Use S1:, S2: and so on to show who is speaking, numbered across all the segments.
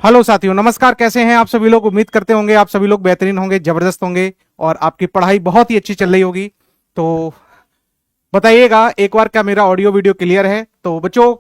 S1: Hello साथियों, नमस्कार। कैसे हैं आप सभी लोग? उम्मीद करते होंगे आप सभी लोग बेहतरीन होंगे, जबरदस्त होंगे और आपकी पढ़ाई बहुत ही अच्छी चल रही होगी। तो बताइएगा एक बार, क्या मेरा ऑडियो वीडियो क्लियर है? तो बच्चों,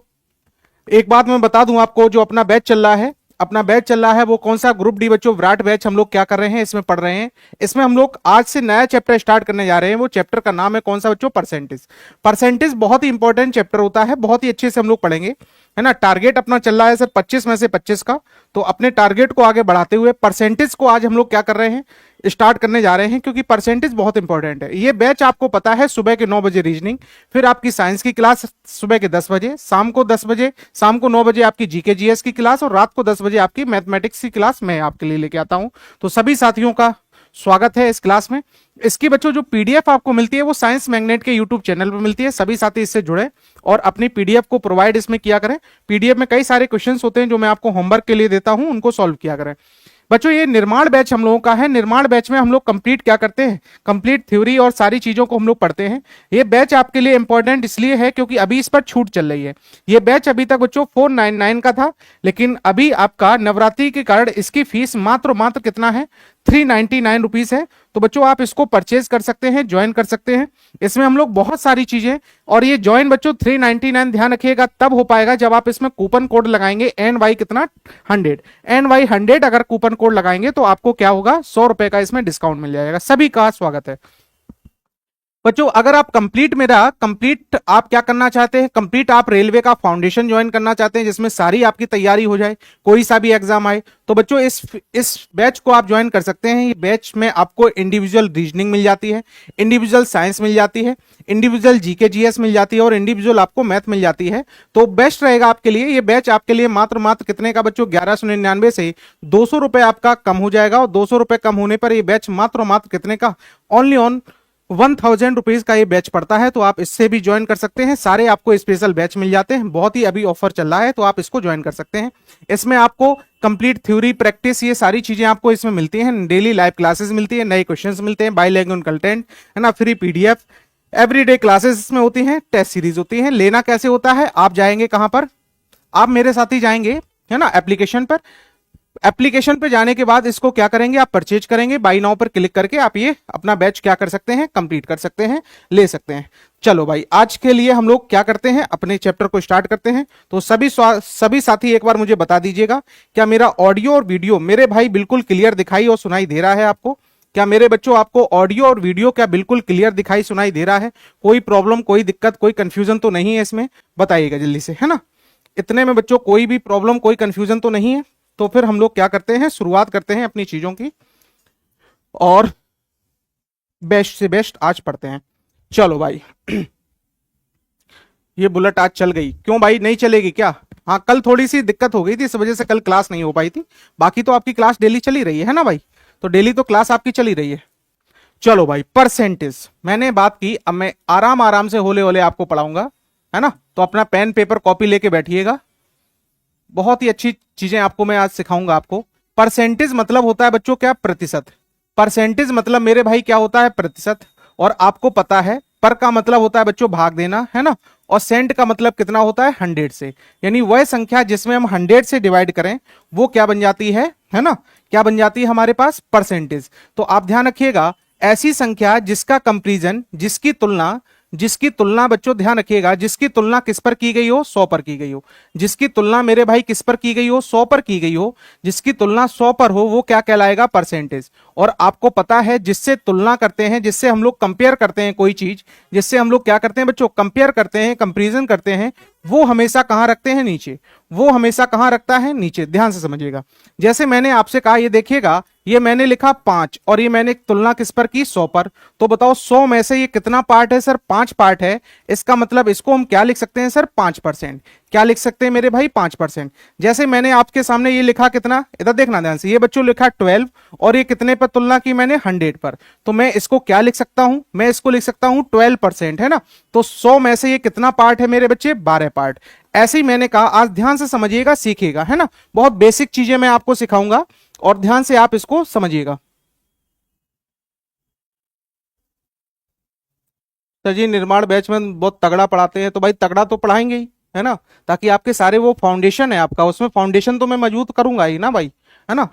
S1: एक बात मैं बता दूं आपको, जो अपना बैच चल रहा है, अपना बैच चल रहा है वो कौन सा? ग्रुप डी बच्चों, विराट बैच। हम लोग क्या कर रहे हैं, इसमें पढ़ रहे हैं। इसमें हम लोग आज से नया चैप्टर स्टार्ट करने जा रहे हैं। वो चैप्टर का नाम है कौन सा बच्चों? परसेंटेज। परसेंटेज बहुत ही इंपॉर्टेंट चैप्टर होता है, बहुत ही अच्छे से हम लोग पढ़ेंगे, है ना। टारगेट अपना चल रहा है सर 25 में से 25 का। तो अपने टारगेट को आगे बढ़ाते हुए परसेंटेज को आज हम लोग क्या कर रहे हैं, स्टार्ट करने जा रहे हैं, क्योंकि परसेंटेज बहुत इंपॉर्टेंट है। ये बैच आपको पता है सुबह के 9 बजे रीजनिंग, फिर आपकी साइंस की क्लास सुबह के 10 बजे, शाम को 10 बजे, शाम को 9 बजे आपकी जीके जीएस की क्लास, और रात को 10 बजे आपकी मैथमेटिक्स की क्लास मैं आपके लिए लेके आता हूं। तो सभी साथियों का स्वागत है इस क्लास में। इसकी बच्चों जो पीडीएफ आपको मिलती है वो साइंस मैग्नेट के यूट्यूब चैनल पर मिलती है। सभी साथी इससे जुड़े और अपनी पीडीएफ को प्रोवाइड इसमें किया करें। पीडीएफ में कई सारे क्वेश्चंस होते हैं जो मैं आपको होमवर्क के लिए देता हूं, उनको सॉल्व किया करें। बच्चों, ये निर्माण बैच हम लोगों का है। निर्माण बैच में हम लोग कंप्लीट क्या करते हैं, कंप्लीट थ्योरी और सारी चीजों को हम लोग पढ़ते हैं। ये बैच आपके लिए इंपॉर्टेंट इसलिए है क्योंकि अभी इस पर छूट चल रही है। ये बैच अभी तक बच्चों 499 का था, लेकिन अभी आपका नवरात्रि के कारण इसकी फीस मात्र कितना है, 399 रुपीज है। तो बच्चों आप इसको परचेज कर सकते हैं, ज्वाइन कर सकते हैं। इसमें हम लोग बहुत सारी चीजें, और ये ज्वाइन बच्चों 399 ध्यान रखिएगा तब हो पाएगा जब आप इसमें कूपन कोड लगाएंगे NY कितना 100, NY 100 अगर कूपन कोड लगाएंगे तो आपको क्या होगा, 100 रुपए का इसमें डिस्काउंट मिल जाएगा। सभी का स्वागत है बच्चों। अगर आप कंप्लीट आप क्या करना चाहते हैं, कंप्लीट आप रेलवे का फाउंडेशन ज्वाइन करना चाहते हैं जिसमें सारी आपकी तैयारी हो जाए, कोई सा भी एग्जाम आए, तो बच्चों इस बैच को आप ज्वाइन कर सकते हैं। ये बैच में आपको इंडिविजुअल रीजनिंग मिल जाती है, इंडिविजुअल साइंस मिल जाती है, इंडिविजुअल जीके जीएस मिल जाती है और इंडिविजुअल आपको मैथ मिल जाती है। तो बेस्ट रहेगा आपके लिए। ये बैच आपके लिए मात्र कितने का बच्चों, 1199 से 200 रुपए आपका कम हो जाएगा। और 200 रुपए कम होने पर ये बैच मात्र कितने का, ओनली ऑन 1000 रुपीज का ये बैच पड़ता है। तो आप इससे भी ज्वाइन कर सकते हैं। सारे आपको स्पेशल बैच मिल जाते हैं, बहुत ही अभी ऑफर चल रहा है, तो आप इसको ज्वाइन कर सकते हैं। इसमें आपको कंप्लीट थ्योरी, प्रैक्टिस, ये सारी चीजें आपको इसमें मिलती हैं। डेली लाइव क्लासेस मिलती है, नए क्वेश्चंस मिलते हैं, बाईलैंग्वेज कंटेंट, है ना, फ्री पीडीएफ, एवरीडे क्लासेस इसमें होती हैं, टेस्ट सीरीज होती है। लेना कैसे होता है, आप जाएंगे कहां पर, आप मेरे साथ ही जाएंगे, है ना, एप्लीकेशन पर। एप्लीकेशन पे जाने के बाद इसको क्या करेंगे, आप परचेज करेंगे। बाई नाउ पर क्लिक करके आप ये अपना बैच क्या कर सकते हैं, कंप्लीट कर सकते हैं, ले सकते हैं। चलो भाई, आज के लिए हम लोग क्या करते हैं, अपने चैप्टर को स्टार्ट करते हैं। तो सभी साथी एक बार मुझे बता दीजिएगा, क्या मेरा ऑडियो और वीडियो मेरे भाई बिल्कुल क्लियर दिखाई और सुनाई दे रहा है आपको? क्या मेरे बच्चों आपको ऑडियो और वीडियो क्या बिल्कुल क्लियर दिखाई सुनाई दे रहा है? कोई प्रॉब्लम, कोई दिक्कत, कोई कंफ्यूजन तो नहीं है इसमें? बताइएगा जल्दी से, है ना। इतने में बच्चों कोई भी प्रॉब्लम, कोई कंफ्यूजन तो नहीं है? तो फिर हम लोग क्या करते हैं, शुरुआत करते हैं अपनी चीजों की और बेस्ट से बेस्ट आज पढ़ते हैं। चलो भाई ये बुलेट आज चल गई, क्यों भाई, नहीं चलेगी क्या? हाँ, कल थोड़ी सी दिक्कत हो गई थी, इस वजह से कल क्लास नहीं हो पाई थी। बाकी तो आपकी क्लास डेली चली रही है ना भाई, तो डेली तो क्लास आपकी चली रही है। चलो भाई, परसेंटेज मैंने बात की, अब मैं आराम आराम से होले होले आपको पढ़ाऊंगा, है ना। तो अपना पेन पेपर कॉपी लेके बैठिएगा, बहुत ही अच्छी चीजें आपको मैं आज सिखाऊंगा आपको। परसेंटेज मतलब होता है बच्चों क्या, प्रतिशत। परसेंटेज मतलब मेरे भाई क्या होता है, प्रतिशत। और आपको पता है पर का मतलब होता है बच्चों भाग देना, है ना। और सेंट का मतलब कितना होता है, 100 से। यानी वह संख्या जिसमें हम 100 से डिवाइड करें वो क्या बन जाती है ना, क्या बन जाती है हमारे पास, परसेंटेज। तो आप ध्यान रखिएगा, ऐसी संख्या जिसका कंपैरिजन, जिसकी तुलना बच्चों ध्यान रखिएगा, जिसकी तुलना किस पर की गई हो, 100 पर की गई हो। जिसकी तुलना मेरे भाई किस पर की गई हो, 100 पर की गई हो। जिसकी तुलना 100 पर हो वो क्या कहलाएगा, परसेंटेज। और आपको पता है जिससे तुलना करते हैं, जिससे हम लोग कंपेयर करते हैं कोई चीज, जिससे हम लोग क्या करते हैं बच्चों, कंपेयर करते हैं, कंपेरिजन करते हैं, वो हमेशा कहां रखते हैं, नीचे। वो हमेशा कहां रखता है, नीचे। ध्यान से समझिएगा, जैसे मैंने आपसे कहा, ये देखिएगा, ये मैंने लिखा 5 और ये मैंने तुलना किस पर की, 100 पर। तो बताओ 100 में से ये कितना पार्ट है सर, 5 पार्ट है। इसका मतलब इसको हम क्या लिख सकते हैं सर, 5%। क्या लिख सकते हैं मेरे भाई, 5%। जैसे मैंने आपके सामने ये लिखा कितना, इधर देखना ध्यान से, ये बच्चों लिखा 12 और ये कितने पर तुलना की मैंने, 100 पर। तो मैं इसको क्या लिख सकता हूं, मैं इसको लिख सकता हूं 12%, है ना। तो 100 में से ये कितना पार्ट है मेरे बच्चे, 12 पार्ट। ऐसे ही मैंने कहा, आज ध्यान से समझिएगा, सीखिएगा, है ना। बहुत बेसिक चीजें मैं आपको सिखाऊंगा और ध्यान से आप इसको समझिएगा। सर जी, निर्माण बैच में बहुत तगड़ा पढ़ाते हैं, तो भाई तगड़ा तो पढ़ाएंगे ही, है ना, ताकि आपके सारे वो फाउंडेशन है आपका, उसमें फाउंडेशन तो मैं मजबूत करूंगा ही ना भाई, है ना।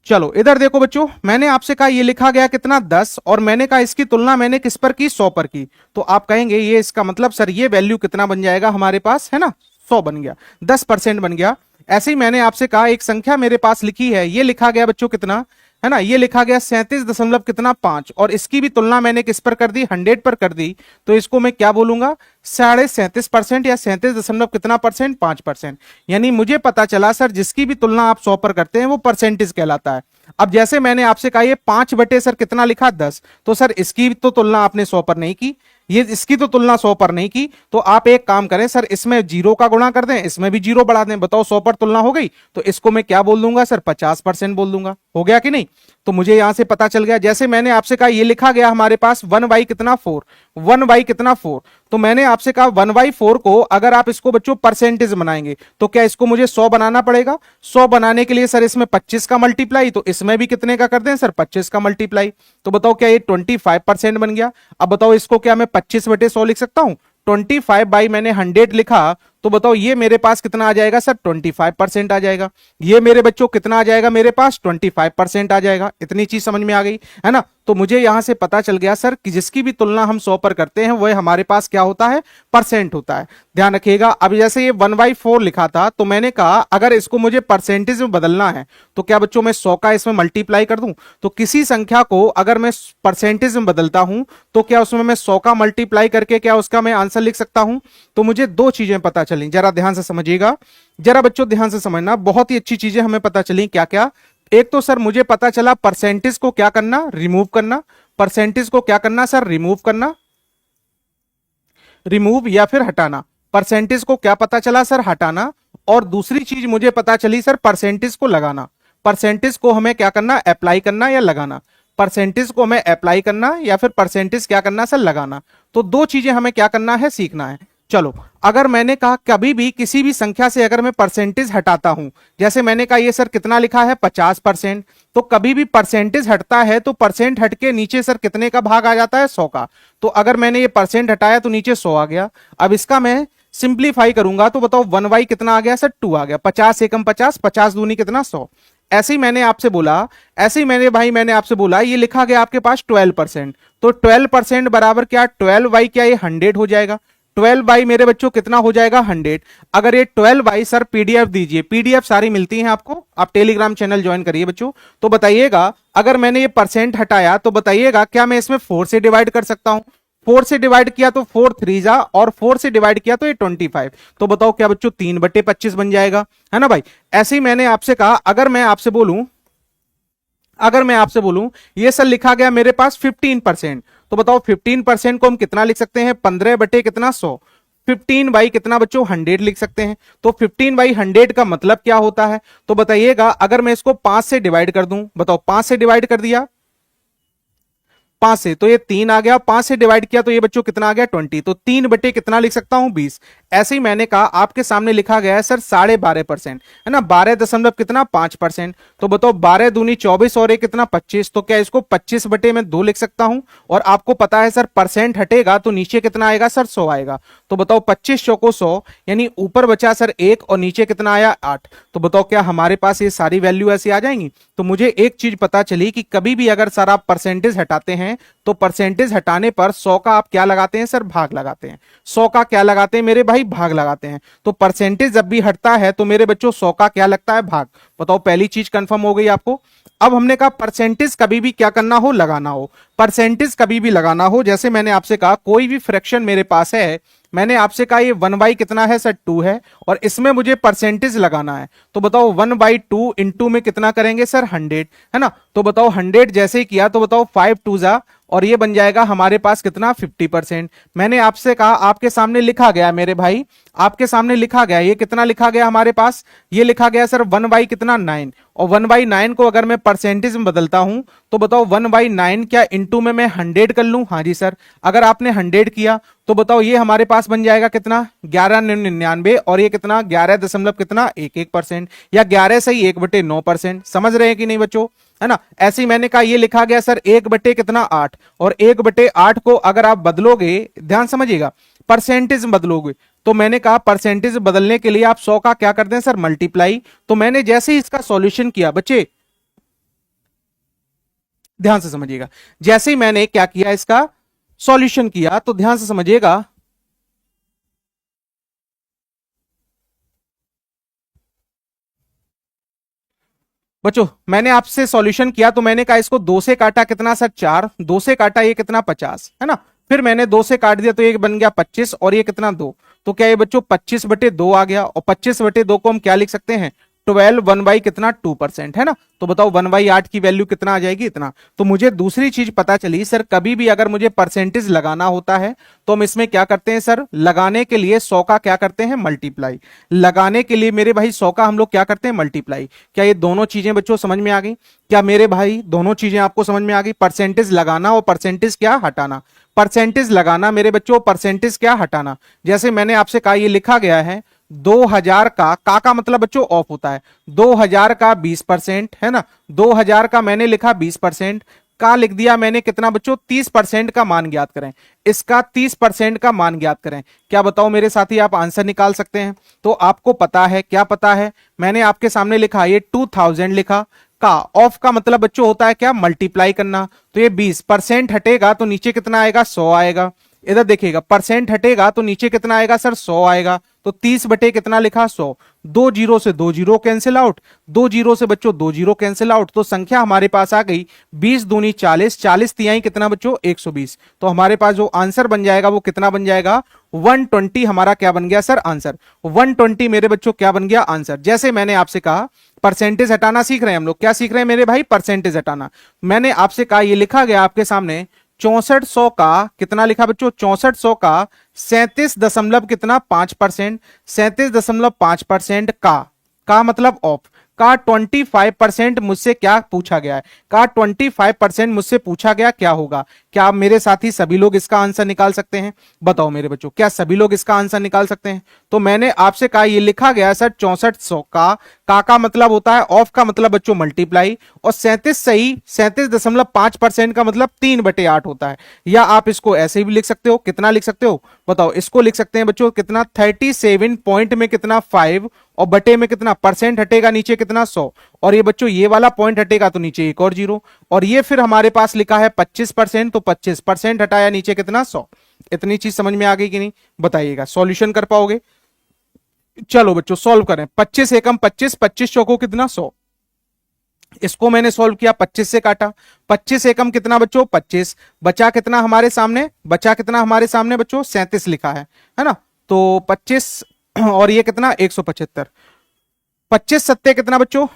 S1: चलो इधर देखो बच्चों, मैंने आपसे कहा ये लिखा गया कितना 10, और मैंने कहा इसकी तुलना मैंने किस पर की, 100 पर की। तो आप कहेंगे ये इसका मतलब सर ये वैल्यू कितना बन जाएगा हमारे पास, है ना, 100 बन गया, 10% बन गया। ऐसे ही मैंने आपसे कहा एक संख्या मेरे पास लिखी है, ये लिखा गया बच्चों कितना, है ना, ये लिखा गया 37 कितना 5, और इसकी भी तुलना मैंने किस पर कर दी, 100 पर कर दी। तो इसको मैं क्या बोलूंगा, 37.5% या 37 दशमलव कितना परसेंट, 5%। यानी मुझे पता चला सर जिसकी भी तुलना आप 100 पर करते हैं वो परसेंटेज कहलाता है। अब जैसे मैंने आपसे कहा ये 5 बटे सर कितना लिखा 10, तो सर इसकी तो तुलना आपने 100 पर नहीं की, ये इसकी तो तुलना 100 पर नहीं की, तो आप एक काम करें सर, इसमें जीरो का गुणा कर दें, इसमें भी जीरो बढ़ा दें, बताओ 100 पर तुलना हो गई। तो इसको मैं क्या बोल दूंगा सर, 50% बोल दूंगा। हो गया कि नहीं। तो मुझे यहां से पता चल गया, जैसे मैंने आपसे कहा ये लिखा गया हमारे पास 1/4 कितना 4, 1/4 कितना 4। तो मैंने आपसे कहा 1/4 को अगर आप इसको बच्चों परसेंटेज बनाएंगे तो क्या इसको मुझे 100 बनाना पड़ेगा। 100 बनाने के लिए सर इसमें 25 का मल्टीप्लाई, तो इसमें भी कितने का कर दें सर, 25 का मल्टीप्लाई। तो बताओ क्या ये 25% बन गया। अब बताओ इसको क्या मैं 25/100 लिख सकता हूं। 25 बाई मैंने 100 लिखा, तो बताओ ये मेरे पास कितना आ जाएगा सर, 25% आ जाएगा। ये मेरे बच्चों कितना आ जाएगा, मेरे पास 25% आ जाएगा। इतनी चीज समझ में आ गई, है ना। तो मुझे यहां से पता चल गया सर कि जिसकी भी तुलना हम 100 पर करते हैं वह हमारे पास क्या होता है, परसेंट होता है। ध्यान रखिएगा। अब जैसे ये 1/4 लिखा था, तो मैंने कहा अगर इसको मुझे परसेंटेज में बदलना है तो क्या बच्चों मैं 100 का इसमें मल्टीप्लाई कर दूं। तो किसी संख्या को अगर मैं परसेंटेज में बदलता हूं तो क्या उसमें मैं 100 का मल्टीप्लाई करके क्या उसका मैं आंसर लिख सकता हूं। तो मुझे दो चीजें पता चली, जरा ध्यान से समझिएगा, जरा बच्चों ध्यान से समझना, बहुत ही अच्छी चीजें हमें पता चली। क्या क्या। एक तो सर मुझे पता चला परसेंटेज को क्या करना, रिमूव करना। परसेंटेज को क्या करना सर, रिमूव करना, रिमूव या फिर हटाना। परसेंटेज को क्या पता चला सर, हटाना। और दूसरी चीज मुझे पता चली सर, परसेंटेज को लगाना। परसेंटेज को हमें क्या करना, अप्लाई करना या लगाना। परसेंटेज को हमें अप्लाई करना या फिर परसेंटेज क्या करना सर, लगाना। तो दो चीजें हमें क्या करना है, सीखना है। चलो अगर मैंने कहा कभी भी किसी भी संख्या से अगर मैं परसेंटेज हटाता हूं, जैसे मैंने कहा ये सर कितना लिखा है 50%, तो कभी भी परसेंटेज हटता है तो परसेंट हट के नीचे सर कितने का भाग आ जाता है, 100 का। तो अगर मैंने ये परसेंट हटाया तो नीचे 100 आ गया। अब इसका मैं सिंप्लीफाई करूंगा तो बताओ 1/, कितना आ गया सर, 2 आ गया। 50 एकम 50, 50 दूनी कितना 100। ऐसे ही मैंने आपसे बोला, ऐसे ही मैंने आपसे बोला ये लिखा गया आपके पास 12%, तो 12% बराबर क्या, 12 क्या ये 100 हो जाएगा। 12 मेरे बच्चों कितना हो जाएगा, 100। अगर ये 12 सर पीडीएफ दीजिए, पीडीएफ सारी मिलती हैं आपको, आप टेलीग्राम चैनल ज्वाइन करिए बच्चों। तो बताइएगा अगर मैंने ये परसेंट हटाया तो बताइएगा क्या मैं इसमें 4 से डिवाइड कर सकता हूं। 4 से डिवाइड किया तो 4 3 जा, और 4 से डिवाइड किया तो ये 25। तो बताओ क्या बच्चों 3/25 बन जाएगा, है ना भाई। ऐसे ही मैंने आपसे कहा अगर मैं आपसे बोलूं ये सर लिखा गया मेरे पास 15%, तो बताओ 15% को हम कितना लिख सकते हैं, 15 बटे कितना 100। 15 कितना बच्चों 100 लिख सकते हैं। तो 15/100 का मतलब क्या होता है, तो बताइएगा अगर मैं इसको 5 से डिवाइड कर दूं, बताओ 5 से डिवाइड कर दिया 5 से तो ये 3 आ गया, 5 से डिवाइड किया तो ये बच्चों कितना आ गया 20। तो 3 बटे कितना लिख सकता हूं 20। ऐसे ही मैंने कहा आपके सामने लिखा गया है सर 12.5%, है ना, 12 दशमलव कितना 5%। तो बताओ 12 दूनी 24 और ये कितना 25, तो क्या इसको 25 बटे में 2 लिख सकता हूं। और आपको पता है सर परसेंट हटेगा तो नीचे कितना आएगा सर 100 आएगा। तो बताओ 25 चौको 100, यानी ऊपर बचा सर 1 और नीचे कितना आया 8। तो बताओ क्या हमारे पास ये सारी वैल्यू ऐसी आ जाएंगी। तो मुझे एक चीज पता चली कि कभी भी अगर सर आप परसेंटेज हटाते हैं तो परसेंटेज हटाने पर 100 का आप क्या लगाते हैं सर, भाग लगाते हैं। 100 का क्या लगाते हैं मेरे भाई, भाग लगाते हैं। तो परसेंटेज जब भी हटता है तो मेरे बच्चों 100 का क्या लगता है, भाग। बताओ पहली चीज कंफर्म हो गई आपको। अब हमने कहा परसेंटेज कभी भी क्या करना हो, लगाना हो। परसेंटेज कभी भी लगाना हो, जैसे मैंने आपसे कहा कोई भी फ्रैक्शन मेरे पास है, मैंने आपसे कहा ये 1/, कितना है सर 2 है, और इसमें मुझे परसेंटेज लगाना है। तो बताओ 1/2 इंटू में कितना करेंगे सर 100, है ना। तो बताओ 100 जैसे ही किया तो बताओ 5 2 जा, और ये बन जाएगा हमारे पास कितना 50%। मैंने आपसे कहा आपके सामने लिखा गया मेरे भाई, आपके सामने लिखा गया, ये कितना लिखा गया हमारे पास, ये लिखा गया सर 1/, कितना 9। और 1/9 को अगर मैं परसेंटेज में बदलता हूं तो बताओ 1/9 क्या इंटू में मैं 100 कर लूं। हाँ जी सर, अगर आपने 100 किया तो बताओ ये हमारे पास बन जाएगा कितना 1199, और ये कितना 11 दशमलव कितना 11%, या 11 सही 1/9%। समझ रहे हैं कि नहीं बच्चों, है ना। ऐसे ही मैंने कहा ये लिखा गया सर 1 बटे कितना 8, और 1/8 को अगर आप बदलोगे, ध्यान समझिएगा, परसेंटेज में बदलोगे तो मैंने कहा परसेंटेज बदलने के लिए आप 100 का क्या करते हैं सर, मल्टीप्लाई। तो मैंने जैसे ही इसका सॉल्यूशन किया बच्चे, ध्यान से समझिएगा, जैसे ही मैंने क्या किया, इसका सॉल्यूशन किया, तो ध्यान से समझिएगा, बच्चों मैंने आपसे सॉल्यूशन किया तो मैंने कहा इसको 2 से काटा कितना सर, 4, 2 से काटा ये कितना 50 है ना, फिर मैंने 2 से काट दिया तो ये बन गया 25 और ये कितना 2, तो क्या ये बच्चों 25/2 आ गया, और 25/2 को हम क्या लिख सकते हैं, 12, 1 कितना 2% है ना। तो बताओ 1/8 की वैल्यू कितना आ जाएगी, इतना। तो मुझे दूसरी चीज पता चली सर, कभी भी अगर मुझे परसेंटेज लगाना होता है तो हम इसमें क्या करते हैं सर, लगाने के लिए 100 का क्या करते हैं, मल्टीप्लाई। लगाने के लिए मेरे भाई 100 का हम लोग क्या करते हैं, मल्टीप्लाई। क्या ये दोनों चीजें बच्चों समझ में आ गई? क्या मेरे भाई दोनों चीजें आपको समझ में आ गई? परसेंटेज लगाना और परसेंटेज क्या हटाना। परसेंटेज लगाना मेरे बच्चों, परसेंटेज क्या हटाना। जैसे मैंने आपसे कहा ये लिखा गया है 2000 का मतलब बच्चों ऑफ होता है, 2000 का 20% है ना, 2000 का मैंने लिखा 20%, का लिख दिया मैंने कितना बच्चों, 30% का मान ज्ञात करें। इसका 30% का मान ज्ञात करें। क्या बताओ मेरे साथी, आप आंसर निकाल सकते हैं? तो आपको पता है, क्या पता है, मैंने आपके सामने लिखा ये 2000 लिखा, का ऑफ का मतलब बच्चों होता है क्या, मल्टीप्लाई करना। तो ये 20% हटेगा तो नीचे कितना आएगा, 100 आएगा। इधर देखिएगा, परसेंट हटेगा तो नीचे कितना आएगा सर, 100 आएगा। तो 30 बटे कितना लिखा, 100। 2 जीरो से 2 जीरो कैंसिल आउट, 2 जीरो से बच्चों 2 जीरो कैंसिल आउट, तो संख्या हमारे पास आ गई 20 दूनी 40, 40 तिहाई कितना बच्चों, 120। तो हमारे पास जो आंसर बन जाएगा वो कितना बन जाएगा, 120 हमारा क्या बन गया सर, आंसर। 120 मेरे बच्चों क्या बन गया, आंसर। जैसे मैंने आपसे कहा परसेंटेज हटाना सीख रहे हैं हम लोग, क्या सीख रहे हैं मेरे भाई, परसेंटेज हटाना। मैंने आपसे कहा ये लिखा गया आपके सामने 6400 का कितना लिखा बच्चों, 6400 का 37 दशमलव कितना 5%, 37.5% का मतलब ऑफ, का 25% मुझसे क्या पूछा गया है, का 25% मुझसे पूछा गया क्या होगा। क्या आप मेरे साथी सभी लोग इसका आंसर निकाल सकते हैं? बताओ मेरे बच्चों, क्या सभी लोग इसका आंसर निकाल सकते हैं? तो मैंने आपसे कहा ये लिखा गया सर 6400 का मतलब होता है ऑफ का मतलब बच्चों मल्टीप्लाई, और 37 सही 37.5% का मतलब 3/8 होता है। या आप इसको ऐसे भी लिख सकते हो, कितना लिख सकते हो बताओ, इसको लिख सकते हैं बच्चों कितना, 37 पॉइंट में कितना 5, और बटे में कितना परसेंट हटेगा नीचे कितना 100, और ये बच्चों ये वाला पॉइंट हटेगा तो नीचे एक और जीरो, और ये फिर हमारे पास लिखा है 25%, तो 25% हटाया नीचे कितना 100। इतनी चीज समझ में आ गई कि नहीं, बताइएगा, सॉल्यूशन कर पाओगे? चलो बच्चों सॉल्व करें। 25 एकम 25, 25 चौको कितना 100, इसको मैंने सॉल्व किया, 25 से काटा, 25 एकम कितना बच्चों 25, बचा कितना हमारे सामने, बचा कितना हमारे सामने बच्चों 37 लिखा है ना। तो 25 और ये कितना 175, 25 सत्ते कितना बच्चों,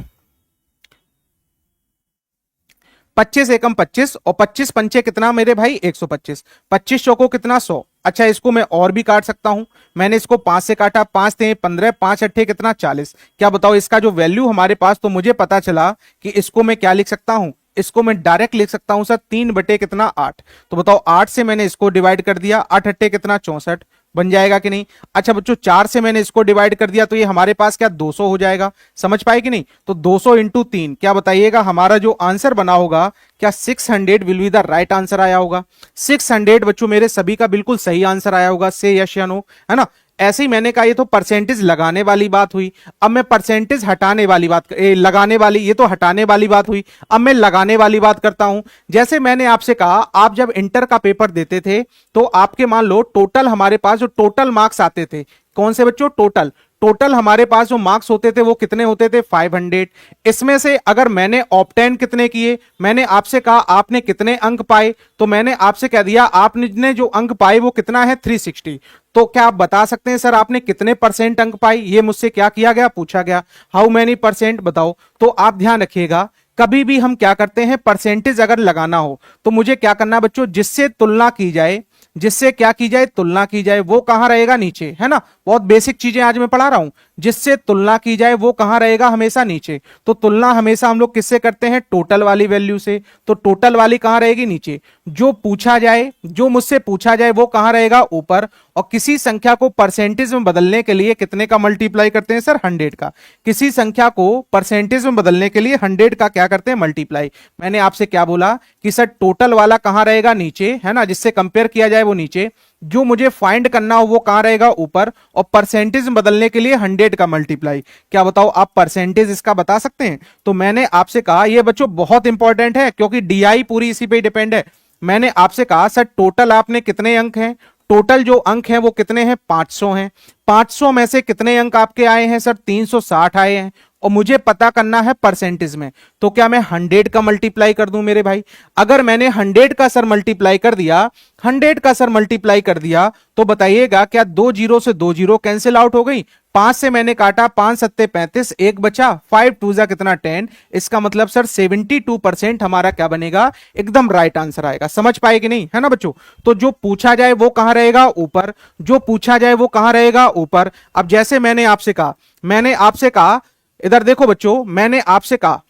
S1: 25 एकम 25 और 25 पंचे कितना मेरे भाई 125, 25 चौको कितना 100। अच्छा इसको मैं और भी काट सकता हूं, मैंने इसको 5 से काटा, 5 थे 15, 5 अट्ठे कितना 40। क्या बताओ इसका जो वैल्यू हमारे पास, तो मुझे पता चला कि इसको मैं क्या लिख सकता हूं, इसको मैं डायरेक्ट लिख सकता हूं सर 3 बटे कितना 8। तो बताओ 8 से मैंने इसको डिवाइड कर दिया, 8 अट्ठे कितना 64 बन जाएगा कि नहीं। अच्छा बच्चों 4 से मैंने इसको डिवाइड कर दिया तो ये हमारे पास क्या 200 हो जाएगा, समझ पाए कि नहीं। तो 200 इंटू 3, क्या बताइएगा हमारा जो आंसर बना होगा, क्या 600 will be the right answer आया होगा। 600 बच्चों मेरे सभी का बिल्कुल सही आंसर आया होगा, से यस या नो, है ना। ऐसे ही मैंने कहा ये तो परसेंटेज लगाने वाली बात हुई, अब मैं परसेंटेज हटाने वाली बात, लगाने वाली, ये तो हटाने वाली बात हुई, अब मैं लगाने वाली बात करता हूं। जैसे मैंने आपसे कहा आप जब इंटर का पेपर देते थे तो आपके मान लो टोटल हमारे पास जो टोटल मार्क्स आते थे, कौन से बच्चों, टोटल टोटल हमारे पास जो मार्क्स होते थे वो कितने होते थे 500। इसमें से अगर मैंने ऑब्टेन कितने किए, मैंने आपसे कहा आपने कितने अंक पाए, तो मैंने आपसे कह दिया आपने जो अंक पाए वो कितना है 360। तो क्या आप बता सकते हैं सर आपने कितने परसेंट अंक पाए, ये मुझसे क्या किया गया, पूछा गया, हाउ मेनी परसेंट बताओ। तो आप ध्यान रखिएगा कभी भी हम क्या करते हैं, परसेंटेज अगर लगाना हो तो मुझे क्या करना बच्चों, जिससे तुलना की जाए, जिससे क्या की जाए, तुलना की जाए, वो कहां रहेगा, नीचे, है ना। बहुत बेसिक चीजें आज मैं पढ़ा रहा हूं, जिससे तुलना की जाए वो कहां रहेगा, हमेशा नीचे। तो तुलना हमेशा हम लोग किससे करते हैं, टोटल वाली वैल्यू से, तो टोटल वाली कहां रहेगी, नीचे। जो पूछा जाए, जो मुझसे पूछा जाए वो कहां रहेगा, ऊपर। और किसी संख्या को परसेंटेज में बदलने के लिए कितने का मल्टीप्लाई करते हैं सर, 100 का। किसी संख्या को परसेंटेज में बदलने के लिए 100 का क्या करते हैं, मल्टीप्लाई। मैंने आपसे क्या बोला कि सर टोटल वाला कहां रहेगा, नीचे, है ना, जिससे कंपेयर किया जाए वो नीचे। जो मुझे फाइंड करना हो वो कहां रहेगा, ऊपर, और परसेंटेज बदलने के लिए 100 का मल्टीप्लाई। क्या बताओ आप परसेंटेज इसका बता सकते हैं? तो मैंने आपसे कहा, ये बच्चों बहुत इंपॉर्टेंट है क्योंकि डीआई पूरी इसी पे डिपेंड है। मैंने आपसे कहा सर टोटल आपने कितने अंक हैं, टोटल जो अंक हैं वो कितने हैं, 500 हैं। 500 में से कितने अंक आपके आए हैं सर, 360 आए हैं, और मुझे पता करना है परसेंटेज में। तो क्या मैं 100 का मल्टीप्लाई कर दूं मेरे भाई? अगर मैंने 100 का सर मल्टीप्लाई कर दिया, 100 का सर मल्टीप्लाई कर दिया, तो बताइएगा क्या 2 जीरो से 2 जीरो कैंसिल आउट हो गई? 5 से मैंने काटा, 5 सत्ते 35, एक बचा, 5 टू जा कितना 10। इसका मतलब सर 72% हमारा क्या बनेगा, एकदम राइट आंसर आएगा। समझ पाए कि नहीं, है ना बच्चों? तो जो पूछा जाए वो कहां रहेगा, ऊपर, जो पूछा जाए वो कहां रहेगा, ऊपर। अब जैसे मैंने आपसे कहा इधर देखो बच्चों, मैंने आपसे कहा,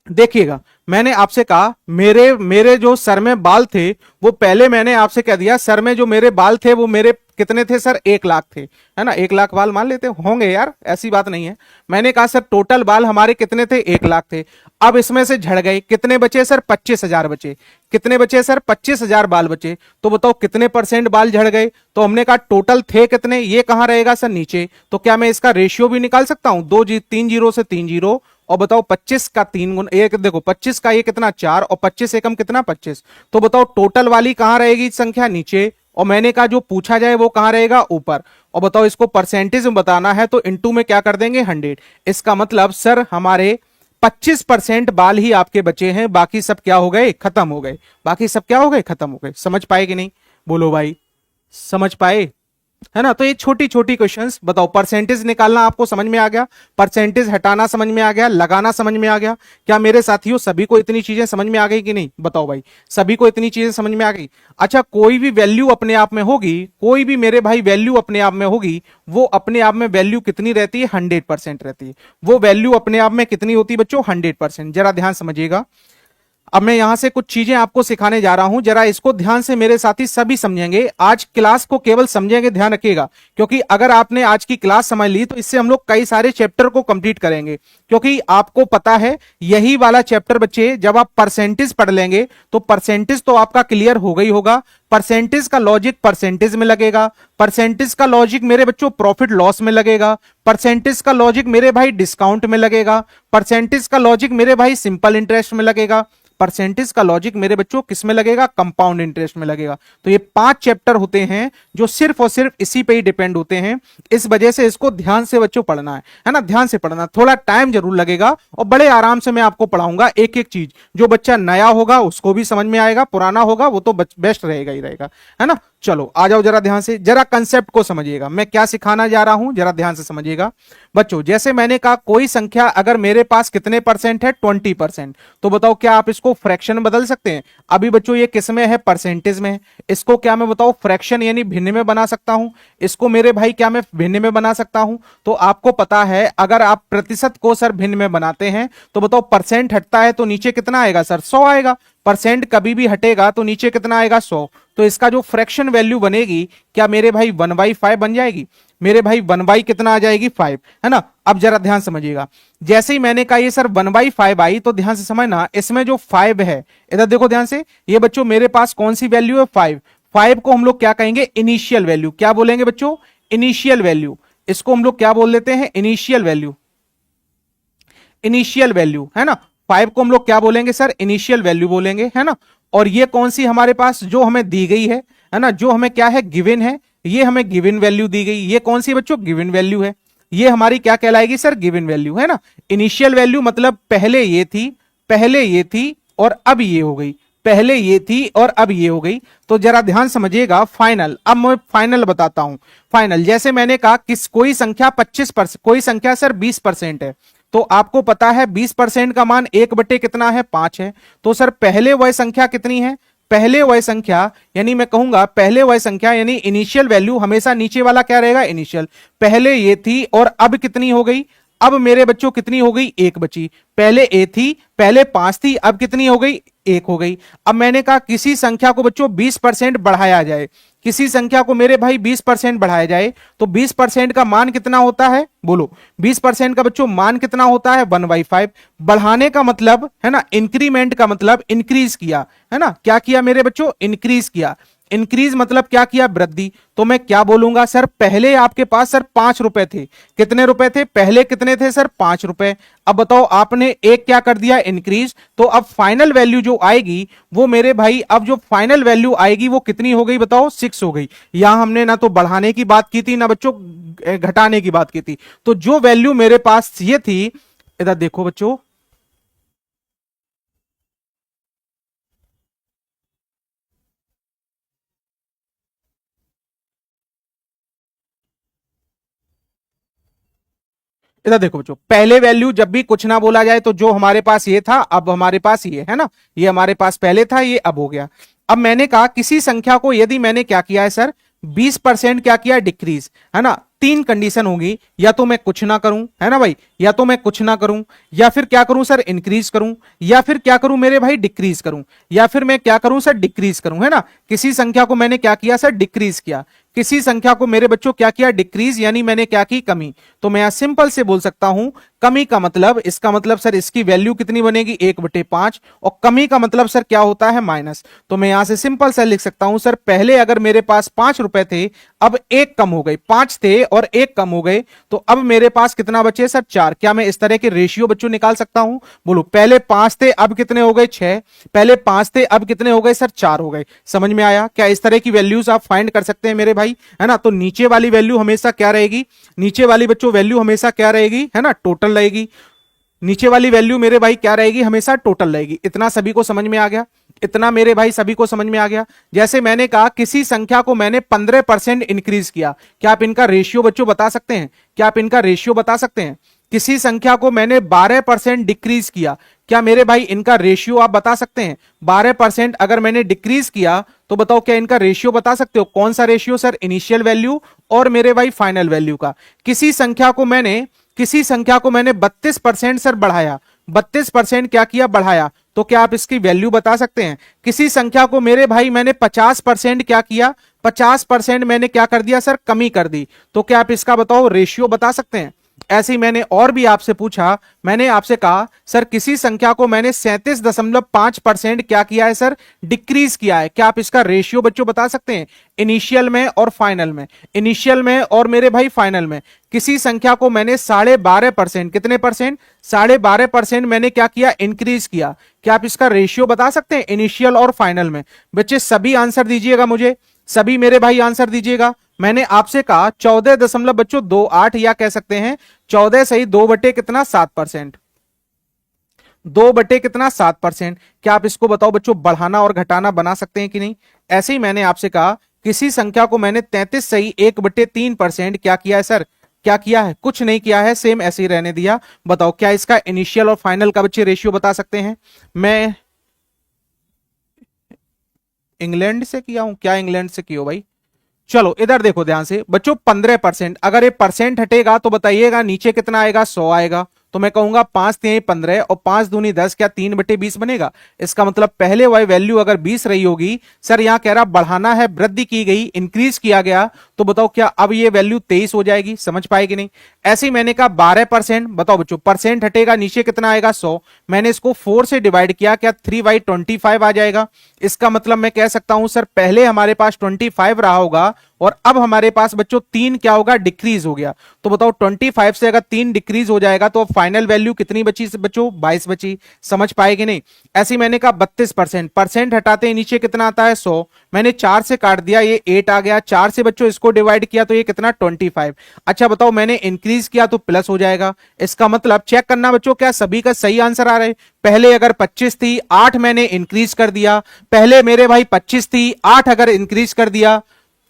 S1: देखिएगा, मैंने आपसे कहा मेरे मेरे जो सर में बाल थे वो पहले मैंने आपसे कह दिया, सर में जो मेरे बाल थे वो मेरे कितने थे सर, 1 लाख थे, है ना? 1 लाख बाल मान लेते होंगे यार, ऐसी बात नहीं है। मैंने कहा सर टोटल बाल हमारे कितने थे, 1 लाख थे। अब इसमें से झड़ गए, कितने बचे सर, 25,000 बचे। कितने बचे सर, 25,000 बाल बचे। तो बताओ कितने परसेंट बाल झड़ गए? तो हमने कहा टोटल थे कितने, ये कहां रहेगा सर, नीचे। तो क्या मैं इसका रेशियो भी निकाल सकता हूं, 3 जीरो से 3 जीरो, और बताओ 25 का 3 गुना, एक देखो 25 का ये कितना 4, और 25 एकम कितना 25। तो बताओ टोटल वाली कहां रहेगी संख्या, नीचे, और मैंने कहा जो पूछा जाए वो कहां रहेगा, ऊपर। और बताओ इसको परसेंटेज में बताना है तो इनटू में क्या कर देंगे, 100। इसका मतलब सर हमारे 25% बाल ही आपके बचे हैं, बाकी सब क्या हो गए, खत्म हो गए। बाकी सब क्या हो गए, खत्म हो गए। समझ पाए कि नहीं, बोलो भाई, समझ पाए, है ना? तो ये छोटी छोटी क्वेश्चंस, बताओ परसेंटेज निकालना आपको समझ में आ गया, परसेंटेज हटाना समझ में आ गया, लगाना समझ में आ गया। क्या मेरे साथियों सभी को इतनी चीजें समझ में आ गई कि नहीं, बताओ भाई, सभी को इतनी चीजें समझ में आ गई? अच्छा, कोई भी वैल्यू अपने आप में होगी, कोई भी मेरे भाई वैल्यू अपने आप में होगी, वो अपने आप में वैल्यू कितनी रहती है, 100% रहती है। वो वैल्यू अपने आप में कितनी होती है बच्चों, 100%। जरा ध्यान समझिएगा, अब मैं यहां से कुछ चीजें आपको सिखाने जा रहा हूं, जरा इसको ध्यान से मेरे साथी सभी समझेंगे। आज क्लास को केवल समझेंगे, ध्यान रखिएगा, क्योंकि अगर आपने आज की क्लास समझ ली तो इससे हम लोग कई सारे चैप्टर को कंप्लीट करेंगे। क्योंकि आपको पता है यही वाला चैप्टर बच्चे जब आप परसेंटेज पढ़ लेंगे तो परसेंटेज तो आपका क्लियर हो गई होगा। परसेंटेज का लॉजिक परसेंटेज में लगेगा, परसेंटेज का लॉजिक मेरे बच्चों प्रॉफिट लॉस में लगेगा, परसेंटेज का लॉजिक मेरे भाई डिस्काउंट में लगेगा, परसेंटेज का लॉजिक मेरे भाई सिंपल इंटरेस्ट में लगेगा, परसेंटेज का लॉजिक मेरे बच्चों किस में लगेगा, कंपाउंड इंटरेस्ट में लगेगा। तो ये 5 चैप्टर होते हैं जो सिर्फ और सिर्फ इसी पे ही डिपेंड होते हैं। इस वजह से इसको ध्यान से बच्चों पढ़ना है ना? ध्यान से पढ़ना, थोड़ा टाइम जरूर लगेगा और बड़े आराम से मैं आपको पढ़ाऊंगा एक एक चीज। जो बच्चा नया होगा उसको भी समझ में आएगा, पुराना होगा वो तो बेस्ट रहेगा ही रहेगा, है ना? चलो आ जाओ जरा ध्यान से, जरा कंसेप्ट को समझिएगा, मैं क्या सिखाना जा रहा हूं जरा ध्यान से समझिएगा बच्चों। जैसे मैंने कहा कोई संख्या अगर मेरे पास कितने परसेंट है, 20%, तो बताओ क्या आप इसको फ्रैक्शन बदल सकते हैं? अभी बच्चों ये किस में है, परसेंटेज में है। इसको क्या मैं बताओ फ्रैक्शन यानी भिन्न में बना सकता हूं? इसको मेरे भाई क्या मैं भिन्न में बना सकता हूं? तो आपको पता है अगर आप प्रतिशत को सर भिन्न में बनाते हैं तो बताओ परसेंट हटता है तो नीचे कितना आएगा सर, 100 आएगा। परसेंट कभी भी हटेगा तो नीचे कितना आएगा, 100। तो इसका जो फ्रैक्शन वैल्यू बनेगी क्या मेरे भाई 1/5 बन जाएगी? मेरे भाई 1 कितना आ जाएगी, 5, है ना? अब जरा ध्यान समझिएगा, जैसे ही मैंने कहा ये सर 1/5 आई तो ध्यान से समझना, इसमें जो 5 है इधर देखो ध्यान से, ये बच्चों मेरे पास कौन सी वैल्यू है, 5। 5 को हम लोग क्या कहेंगे, इनिशियल वैल्यू। क्या बोलेंगे बच्चों, इनिशियल वैल्यू। इसको हम लोग क्या बोल देते हैं, इनिशियल वैल्यू। इनिशियल वैल्यू, है ना? 5 को हम लोग क्या बोलेंगे सर, इनिशियल वैल्यू बोलेंगे, है ना? और ये कौन सी हमारे पास जो हमें दी गई है ना, जो हमें क्या है, गिवन है, ये हमें गिवन वैल्यू दी गई। ये कौन सी बच्चों, गिवन वैल्यू है। ये हमारी क्या कहलाएगी सर, गिवन वैल्यू, है ना? इनिशियल वैल्यू मतलब पहले ये थी, पहले ये थी और अब ये हो गई, पहले ये थी और अब ये हो गई। तो जरा ध्यान समझिएगा, फाइनल, अब मैं फाइनल बताता हूं। फाइनल जैसे मैंने कहा किस कोई संख्या 25%, कोई संख्या सर 20% है, तो आपको पता है 20% का मान 1/, कितना है, 5 है। तो सर पहले वह संख्या कितनी है, पहले वह संख्या यानी मैं कहूंगा पहले वह संख्या यानी इनिशियल वैल्यू हमेशा नीचे वाला क्या रहेगा, इनिशियल। पहले ये थी और अब कितनी हो गई, अब मेरे बच्चों कितनी हो गई, 1 बची। पहले ए थी, पहले 5 थी, अब कितनी हो गई, 1 हो गई। अब मैंने कहा किसी संख्या को बच्चों 20% बढ़ाया जाए, किसी संख्या को मेरे भाई 20% बढ़ाया जाए तो 20% का मान कितना होता है, बोलो 20% का बच्चों मान कितना होता है, 1/5। बढ़ाने का मतलब है ना, इंक्रीमेंट का मतलब इंक्रीज किया, है ना? क्या किया मेरे बच्चों, इंक्रीज किया। इंक्रीज मतलब क्या किया, वृद्धि। तो मैं क्या बोलूंगा सर, पहले आपके पास सर 5 रुपए थे, कितने रुपए थे पहले, कितने थे सर 5 रुपए। अब बताओ आपने एक क्या कर दिया, इंक्रीज। तो अब फाइनल वैल्यू जो आएगी वो मेरे भाई, अब जो फाइनल वैल्यू आएगी वो कितनी हो गई बताओ, 6 हो गई। यहां हमने ना तो बढ़ाने की बात की थी ना बच्चों घटाने की बात की थी। तो जो वैल्यू मेरे पास ये थी, इधर देखो बच्चों, इधर देखो बच्चों, पहले वैल्यू जब भी कुछ ना बोला जाए तो जो हमारे पास ये था अब हमारे पास ये है ना, ये हमारे पास पहले था ये अब हो गया। अब मैंने कहा किसी संख्या को यदि मैंने क्या किया है सर, 20% क्या किया, डिक्रीज, है ना। तीन कंडीशन होगी, या तो मैं कुछ ना करूं, है ना भाई, या तो मैं कुछ ना करूं, या फिर क्या करूं सर, इंक्रीज करूं, या फिर क्या करूं मेरे भाई, डिक्रीज करूं, या फिर मैं क्या करूं सर, डिक्रीज करूं, है ना। किसी संख्या को मैंने क्या किया सर, डिक्रीज किया। किसी संख्या को मेरे बच्चों क्या किया, डिक्रीज, यानी मैंने क्या की, कमी। तो मैं यहां सिंपल से बोल सकता हूं कमी का मतलब, इसका मतलब सर इसकी वैल्यू कितनी बनेगी, 1/5, और कमी का मतलब सर क्या होता है, माइनस। तो मैं यहां से सिंपल सा लिख सकता हूं सर, पहले अगर मेरे पास 5 रुपए थे, अब एक कम हो गए, 5 थे और एक कम हो गए, तो अब मेरे पास कितना बचे सर, 4। क्या मैं इस तरह के रेशियो बच्चों निकाल सकता हूं, बोलो, पहले 5 थे अब कितने हो गए, 6, पहले 5 थे अब कितने हो गए सर, 4 हो गए। समझ में आया, क्या इस तरह की वैल्यूज आप फाइंड कर सकते हैं मेरे भाई, है ना। तो नीचे वाली वैल्यू हमेशा क्या रहेगी, नीचे वाली बच्चों वैल्यू हमेशा क्या रहेगी, है ना, टोटल रहेगी। नीचे वाली वैल्यू मेरे भाई क्या रहेगी, हमेशा टोटल रहेगी। इतना सभी को समझ में आ गया, इतना मेरे भाई सभी को समझ में आ गया। जैसे मैंने कहा किसी संख्या को मैंने 15% इंक्रीज किया, क्या आप इनका रेशियो बच्चों बता सकते हैं, क्या आप इनका रेशियो बता सकते हैं। किसी संख्या को मैंने 12% डिक्रीज किया, क्या मेरे भाई इनका रेशियो आप बता सकते हैं। 12% अगर मैंने डिक्रीज किया तो बताओ क्या इनका रेशियो बता सकते हो, कौन सा रेशियो सर, इनिशियल वैल्यू और मेरे भाई फाइनल वैल्यू का। किसी संख्या को मैंने 32% सर बढ़ाया, 32% क्या किया, बढ़ाया, तो क्या आप इसकी वैल्यू बता सकते हैं। किसी संख्या को मेरे भाई मैंने 50% क्या किया, 50% मैंने क्या कर दिया सर, कमी कर दी, तो क्या आप इसका बताओ रेशियो बता सकते हैं। ऐसे ही मैंने और भी आपसे पूछा, मैंने आपसे कहा सर किसी संख्या को मैंने 37.5% क्या किया है सर, डिक्रीज किया है, क्या आप इसका रेशियो बच्चों बता सकते हैं, इनिशियल में और फाइनल में, इनिशियल में और मेरे भाई फाइनल में। किसी संख्या को मैंने 12.5%, कितने परसेंट, 12.5% मैंने क्या किया, इंक्रीज किया, क्या आप इसका रेशियो बता सकते हैं इनिशियल और फाइनल में। बच्चे सभी आंसर दीजिएगा मुझे, सभी मेरे भाई आंसर दीजिएगा। मैंने आपसे कहा 14 बच्चों 28, या कह सकते हैं 14 सही 2 बटे कितना 7%, 2 बटे कितना 7%। क्या आप इसको बताओ बच्चों बढ़ाना और घटाना बना सकते हैं कि नहीं। ऐसे ही मैंने आपसे कहा किसी संख्या को मैंने 33 सही 1/3% क्या किया है सर, क्या किया है, कुछ नहीं किया है, सेम ऐसे ही रहने दिया। बताओ क्या इसका इनिशियल और फाइनल का बच्चे रेशियो बता सकते हैं। मैं इंग्लैंड से किया हूं क्या, इंग्लैंड से किया भाई। चलो इधर देखो ध्यान से बच्चों, 15%, अगर ये परसेंट हटेगा तो बताइएगा नीचे कितना आएगा, 100 आएगा। तो मैं कहूंगा 5 3 15 और 5 दूनी 10, क्या 3/20 बनेगा। इसका मतलब पहले वही वैल्यू अगर 20 रही होगी, सर यहां कह रहा बढ़ाना है, वृद्धि की गई, इंक्रीज किया गया, तो बताओ क्या अब ये वैल्यू 23 हो जाएगी। समझ पाएगी नहीं। ऐसे ही मैंने कहा 12%, बताओ बच्चों परसेंट हटेगा नीचे कितना आएगा, 100, मैंने इसको 4 से डिवाइड किया, क्या 3/25 आ जाएगा। इसका मतलब मैं कह सकता हूं सर पहले हमारे पास 25 रहा होगा और अब हमारे पास बच्चों 3 क्या होगा, डिक्रीज हो गया। तो बताओ 25 से अगर 3 डिक्रीज हो जाएगा तो फाइनल वैल्यू कितनी बची बच्चों, 22 बची। समझ पाएगी नहीं। ऐसे मैंने कहा 32%, परसेंट हटाते हैं नीचे कितना आता है, 100, मैंने 4 से काट दिया, ये 8 आ गया, 4 से बच्चों इसको डिवाइड किया तो ये कितना 25। अच्छा बताओ मैंने इंक्रीज किया तो प्लस हो जाएगा। इसका मतलब चेक करना बच्चों क्या सभी का सही आंसर आ रहा है। पहले अगर 25 थी, 8 मैंने इंक्रीज कर दिया, पहले मेरे भाई 25 थी, 8 अगर इंक्रीज कर दिया,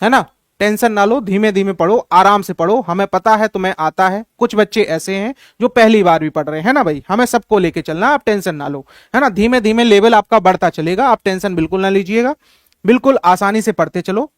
S1: है ना। टेंशन ना लो, धीमे धीमे पढ़ो, आराम से पढ़ो, हमें पता है तुम्हें आता है। कुछ बच्चे ऐसे हैं जो पहली बार भी पढ़ रहे हैं ना भाई, हमें सबको लेके चलना, आप टेंशन ना लो, है ना। धीमे धीमे लेवल आपका बढ़ता चलेगा, आप टेंशन बिल्कुल ना लीजिएगा, बिल्कुल आसानी से पढ़ते चलो।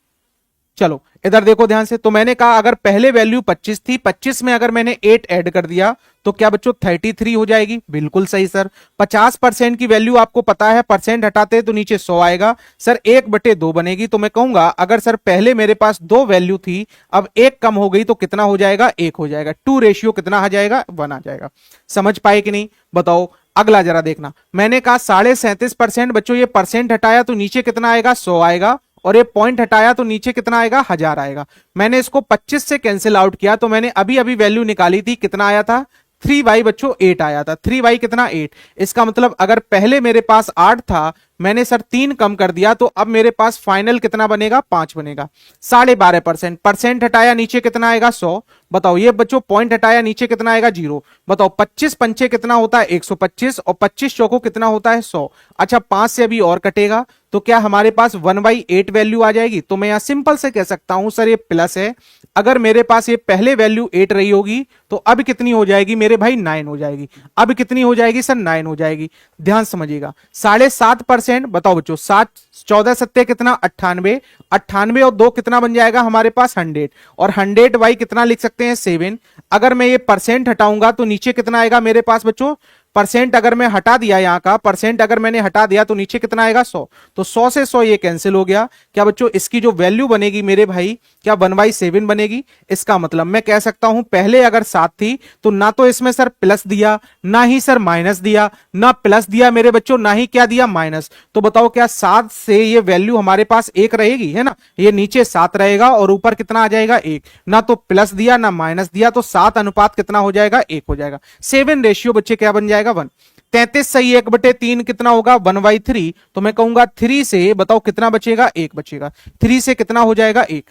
S1: चलो इधर देखो ध्यान से, तो मैंने कहा अगर पहले वैल्यू 25 थी, 25 में अगर मैंने 8 ऐड कर दिया तो क्या बच्चों 33 हो जाएगी। बिल्कुल सही सर। 50% की वैल्यू आपको पता है, परसेंट हटाते तो नीचे 100 आएगा, सर 1/2 बनेगी। तो मैं कहूंगा अगर सर पहले मेरे पास 2 वैल्यू थी, अब 1 कम हो गई तो कितना हो जाएगा, 1 हो जाएगा। 2 रेशियो कितना आ जाएगा, 1 आ जाएगा। समझ पाए कि नहीं बताओ। अगला जरा देखना, मैंने कहा 37.5% बच्चों ये परसेंट हटाया तो नीचे कितना आएगा, 100 आएगा, और ये पॉइंट हटाया तो नीचे कितना आएगा, 1000 आएगा। मैंने इसको 25 से कैंसिल आउट किया तो मैंने अभी अभी वैल्यू निकाली थी, कितना आया था 3y बच्चों 8 आया था। 3y कितना 8। इसका मतलब अगर पहले मेरे पास 8 था, मैंने सर 3 कम कर दिया, तो अब मेरे पास फाइनल कितना बनेगा, 5 बनेगा। 12.5%, परसेंट हटाया नीचे कितना आएगा 100। बताओ ये बच्चों पॉइंट हटाया नीचे कितना आएगा 0। बताओ 25 पंचे कितना होता है 125 और 25 चौको कितना होता है 100। अच्छा 5 से अभी और कटेगा तो क्या हमारे पास 1/8 वैल्यू आ जाएगी। तो मैं यहां सिंपल से कह सकता हूं सर ये प्लस है। अगर मेरे पास ये पहले वैल्यू 8 रही होगी तो अब कितनी हो जाएगी मेरे भाई 9 हो जाएगी। अब कितनी हो जाएगी सर 9 हो जाएगी। ध्यान समझिएगा 7.5%। बताओ बच्चों 7 14 सत्ते कितना 98। 98 और 2 कितना बन जाएगा हमारे पास 100 और 100 कितना लिख सकते हैं 7। अगर मैं ये परसेंट हटाऊंगा तो नीचे कितना आएगा मेरे पास बच्चों, परसेंट अगर मैं हटा दिया यहां का, परसेंट अगर मैंने हटा दिया तो नीचे कितना आएगा 100। तो 100 से 100 ये कैंसिल हो गया। क्या बच्चों इसकी जो वैल्यू बनेगी मेरे भाई क्या 1/7 बनेगी। इसका मतलब मैं कह सकता हूं पहले अगर 7 थी तो ना तो इसमें सर प्लस दिया, ना ही सर माइनस दिया, ना प्लस दिया मेरे बच्चों, ना ही क्या दिया माइनस। तो बताओ क्या 7 से ये वैल्यू हमारे पास 1 रहेगी, है ना। ये नीचे 7 रहेगा और ऊपर कितना आ जाएगा 1। ना तो प्लस दिया ना माइनस दिया, तो 7 अनुपात कितना हो जाएगा 1 हो जाएगा। 7 रेशियो बच्चे क्या बन जाएगा 1। 33 सही 1/3 कितना होगा 1/3। तो मैं कहूंगा 3 से बताओ कितना बचेगा 1 बचेगा। 3 से कितना हो जाएगा 1।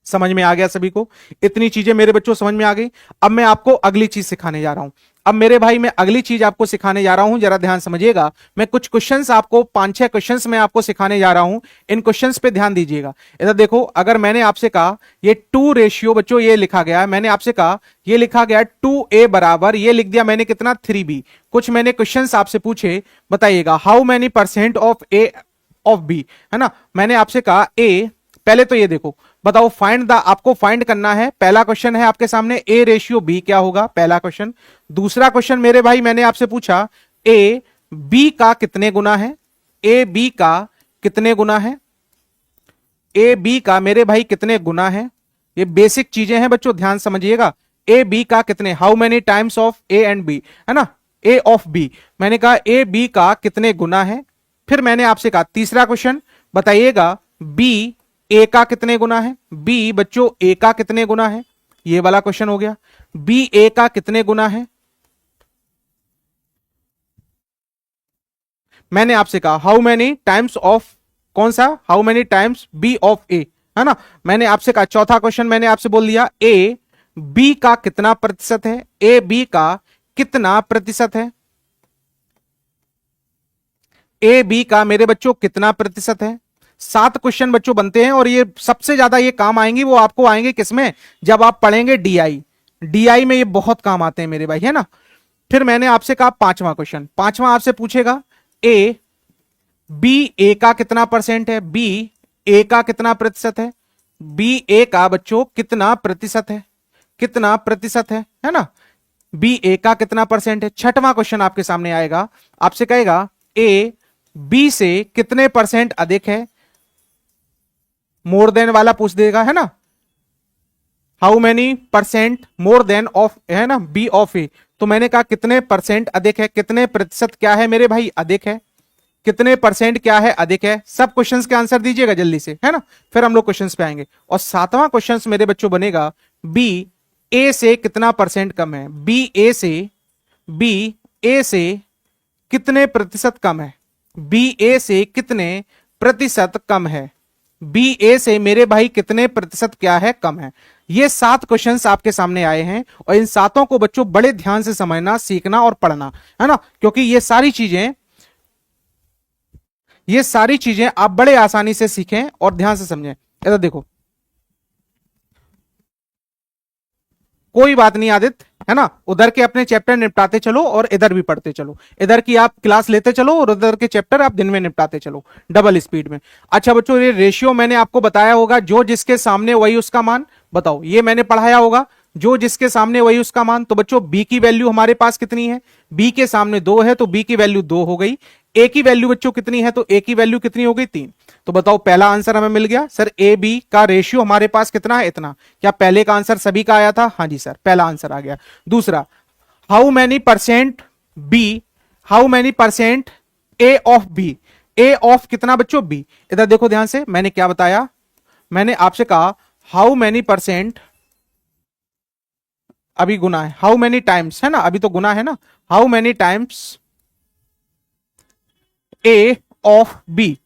S1: समझ में आ गया सभी को। इतनी चीजें मेरे बच्चों समझ में आ गई। अब मैं आपको अगली चीज सिखाने जा रहा हूं। अब मेरे भाई मैं अगली चीज आपको सिखाने जा रहा हूं, जरा ध्यान समझिएगा। मैं कुछ क्वेश्चंस आपको 5-6 क्वेश्चंस मैं आपको सिखाने जा रहा हूं। इन क्वेश्चंस पे ध्यान दीजिएगा। इधर देखो, अगर मैंने आपसे कहा ये 2 रेशियो बच्चों ये लिखा गया है, मैंने आपसे कहा ये लिखा गया 2a बराबर, ये लिख दिया मैंने कितना 3b। कुछ मैंने क्वेश्चंस आपसे पूछे, बताइएगा how many percent of a of b, है ना। मैंने आपसे कहा a, पहले तो ये देखो बताओ फाइंड द, आपको फाइंड करना है। पहला क्वेश्चन है आपके सामने a रेशियो b क्या होगा, पहला क्वेश्चन। दूसरा क्वेश्चन मेरे भाई मैंने आपसे पूछा a b का कितने गुना है, a b का कितने गुना है, a b का मेरे भाई कितने गुना है। ये बेसिक चीजें हैं बच्चों, ध्यान समझिएगा। a b का कितने, how many times of a and b, है ना, a ऑफ b। मैंने कहा a b का कितने गुना है। फिर मैंने आपसे कहा तीसरा क्वेश्चन, बताइएगा b a का कितने गुना है, b बच्चों a का कितने गुना है। ये वाला क्वेश्चन हो गया। b a का कितने गुना है। मैंने आपसे कहा हाउ मेनी टाइम्स ऑफ, कौन सा, how many times b of a, है ना। मैंने आपसे कहा चौथा क्वेश्चन मैंने आपसे बोल दिया a b का कितना प्रतिशत है, a b का कितना प्रतिशत है, a b का मेरे बच्चों कितना प्रतिशत है। 7 क्वेश्चन बच्चों बनते हैं और ये सबसे ज्यादा ये काम आएंगे, वो आपको आएंगे किसमें, जब आप पढ़ेंगे डीआई में ये बहुत काम आते हैं मेरे भाई, है ना। फिर मैंने आपसे कहा पांचवा क्वेश्चन, पांचवा आपसे पूछेगा ए बी ए का कितना परसेंट है, बी ए का कितना प्रतिशत है, बी ए का बच्चों कितना प्रतिशत है, कितना प्रतिशत है ना। बी ए का कितना परसेंट है। छठवां क्वेश्चन आपके सामने आएगा, आपसे कहेगा ए बी से कितने परसेंट अधिक है, मोर देन वाला पूछ देगा, है ना। How many percent more than of, है ना, बी ऑफ ए। तो मैंने कहा कितने परसेंट अधिक है, कितने प्रतिशत क्या है मेरे भाई अधिक है, कितने परसेंट क्या है अधिक है। सब क्वेश्चंस के आंसर दीजिएगा जल्दी से, है ना, फिर हम लोग क्वेश्चंस पे आएंगे। और 7वां क्वेश्चन मेरे बच्चों बनेगा बी ए से कितना परसेंट कम है, बी ए से कितने प्रतिशत कम है, बी ए से कितने प्रतिशत कम है, बी ए से मेरे भाई कितने प्रतिशत क्या है कम है। ये 7 क्वेश्चंस आपके सामने आए हैं और इन 7 को बच्चों बड़े ध्यान से समझना, सीखना और पढ़ना, है ना, क्योंकि ये सारी चीजें आप बड़े आसानी से सीखें और ध्यान से समझें। इधर देखो, कोई बात नहीं आदित्य, है ना, उधर के अपने चैप्टर निपटाते चलो और इधर भी पढ़ते चलो। इधर की आप क्लास लेते चलो और उधर के चैप्टर आप दिन में निपटाते चलो डबल स्पीड में। अच्छा बच्चों, ये रेशियो मैंने आपको बताया होगा, जो जिसके सामने वही उसका मान। बताओ ये मैंने पढ़ाया होगा, जो जिसके सामने वही उसका मान। तो बच्चों b की वैल्यू हमारे पास कितनी है, b के सामने 2 है तो b की वैल्यू 2 हो गई। a की वैल्यू बच्चों कितनी है, तो a की वैल्यू कितनी हो गई 3। तो बताओ पहला आंसर हमें मिल गया। सर ए बी का रेशियो हमारे पास कितना है, इतना। क्या पहले का आंसर सभी का आया था, हाँ जी सर, पहला आंसर आ गया। दूसरा, how many percent B, how many percent A of B, A of कितना बच्चों बी। इधर देखो ध्यान से, मैंने क्या बताया, मैंने आपसे कहा हाउ मैनी परसेंट, अभी गुना है, हाउ मेनी टाइम्स है ना, अभी तो गुना है ना, how many times A of B.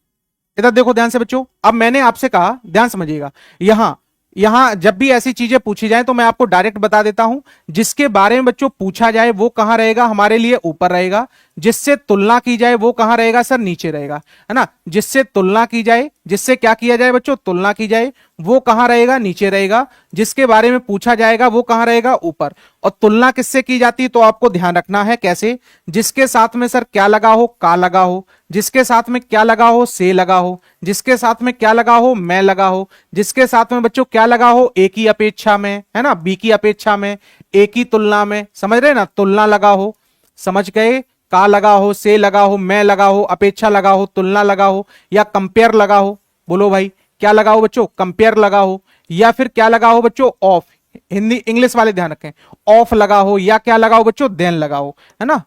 S1: इधर देखो ध्यान से बच्चों, अब मैंने आपसे कहा, ध्यान समझिएगा, यहां यहां जब भी ऐसी चीजें पूछी जाए तो मैं आपको डायरेक्ट बता देता हूं, जिसके बारे में बच्चों पूछा जाए वो कहां रहेगा हमारे लिए, ऊपर रहेगा। जिससे तुलना की जाए वो कहां रहेगा सर, नीचे रहेगा, है ना। जिससे तुलना की जाए, जिससे क्या किया जाए बच्चों, तुलना की जाए, वो कहां रहेगा, नीचे रहेगा। जिसके बारे में पूछा जाएगा वो कहां रहेगा, ऊपर। और तुलना किससे की जाती है तो आपको ध्यान रखना है कैसे, जिसके साथ में सर क्या लगा हो, का लगा हो, जिसके साथ में क्या लगा हो, से लगा हो, जिसके साथ में क्या लगा हो, मैं लगा हो, जिसके साथ में बच्चों क्या लगा हो, ए की अपेक्षा में, है ना, बी की अपेक्षा में, ए की तुलना में, समझ रहे ना, तुलना लगा हो, समझ गए, का लगा हो, से लगा हो, मैं लगा हो, अपेक्षा लगा हो, तुलना लगा हो, या कंपेयर लगा हो। बोलो भाई, क्या लगा हो बच्चों, कंपेयर लगा हो, या फिर क्या लगा हो बच्चों, ऑफ, हिंदी इंग्लिश वाले ध्यान रखें, ऑफ लगा हो, या क्या लगा हो बच्चों, देन लगा हो, है ना,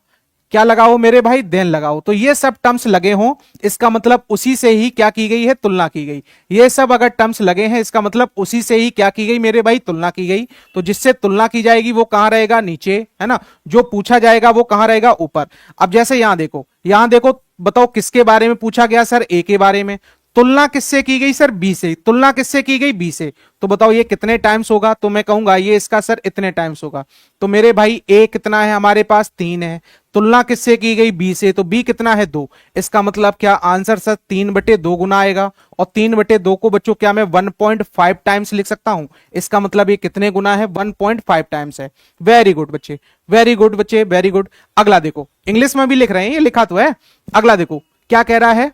S1: क्या लगा हो मेरे भाई, देन लगाओ। तो ये सब टर्म्स लगे हों, इसका मतलब उसी से ही क्या की गई है, तुलना की गई। ये सब अगर टर्म्स लगे हैं, इसका मतलब उसी से ही क्या की गई मेरे भाई, तुलना की गई। तो जिससे तुलना की जाएगी वो कहां रहेगा, नीचे, है ना। जो पूछा जाएगा वो कहां रहेगा, ऊपर। अब जैसे यहां देखो, यहां देखो, बताओ किसके बारे में पूछा गया सर, ए के बारे में। तुलना किससे की गई सर, बी से। तुलना किससे की गई, बी से। तो बताओ ये कितने टाइम्स होगा, तो मैं कहूंगा ये इसका सर इतने टाइम्स होगा। तो मेरे भाई ए कितना है हमारे पास, 3 है। तुलना किससे की गई, बी से, तो बी कितना है, 2। इसका मतलब क्या आंसर सर 3/2 गुना आएगा। और 3/2 को बच्चों क्या मैं 1.5 टाइम्स लिख सकता हूं। इसका मतलब ये कितने गुना है, 1.5 टाइम्स है। वेरी गुड बच्चे, वेरी गुड बच्चे, वेरी गुड। अगला देखो, इंग्लिश में भी लिख रहे हैं, ये लिखा तो है। अगला देखो क्या कह रहा है,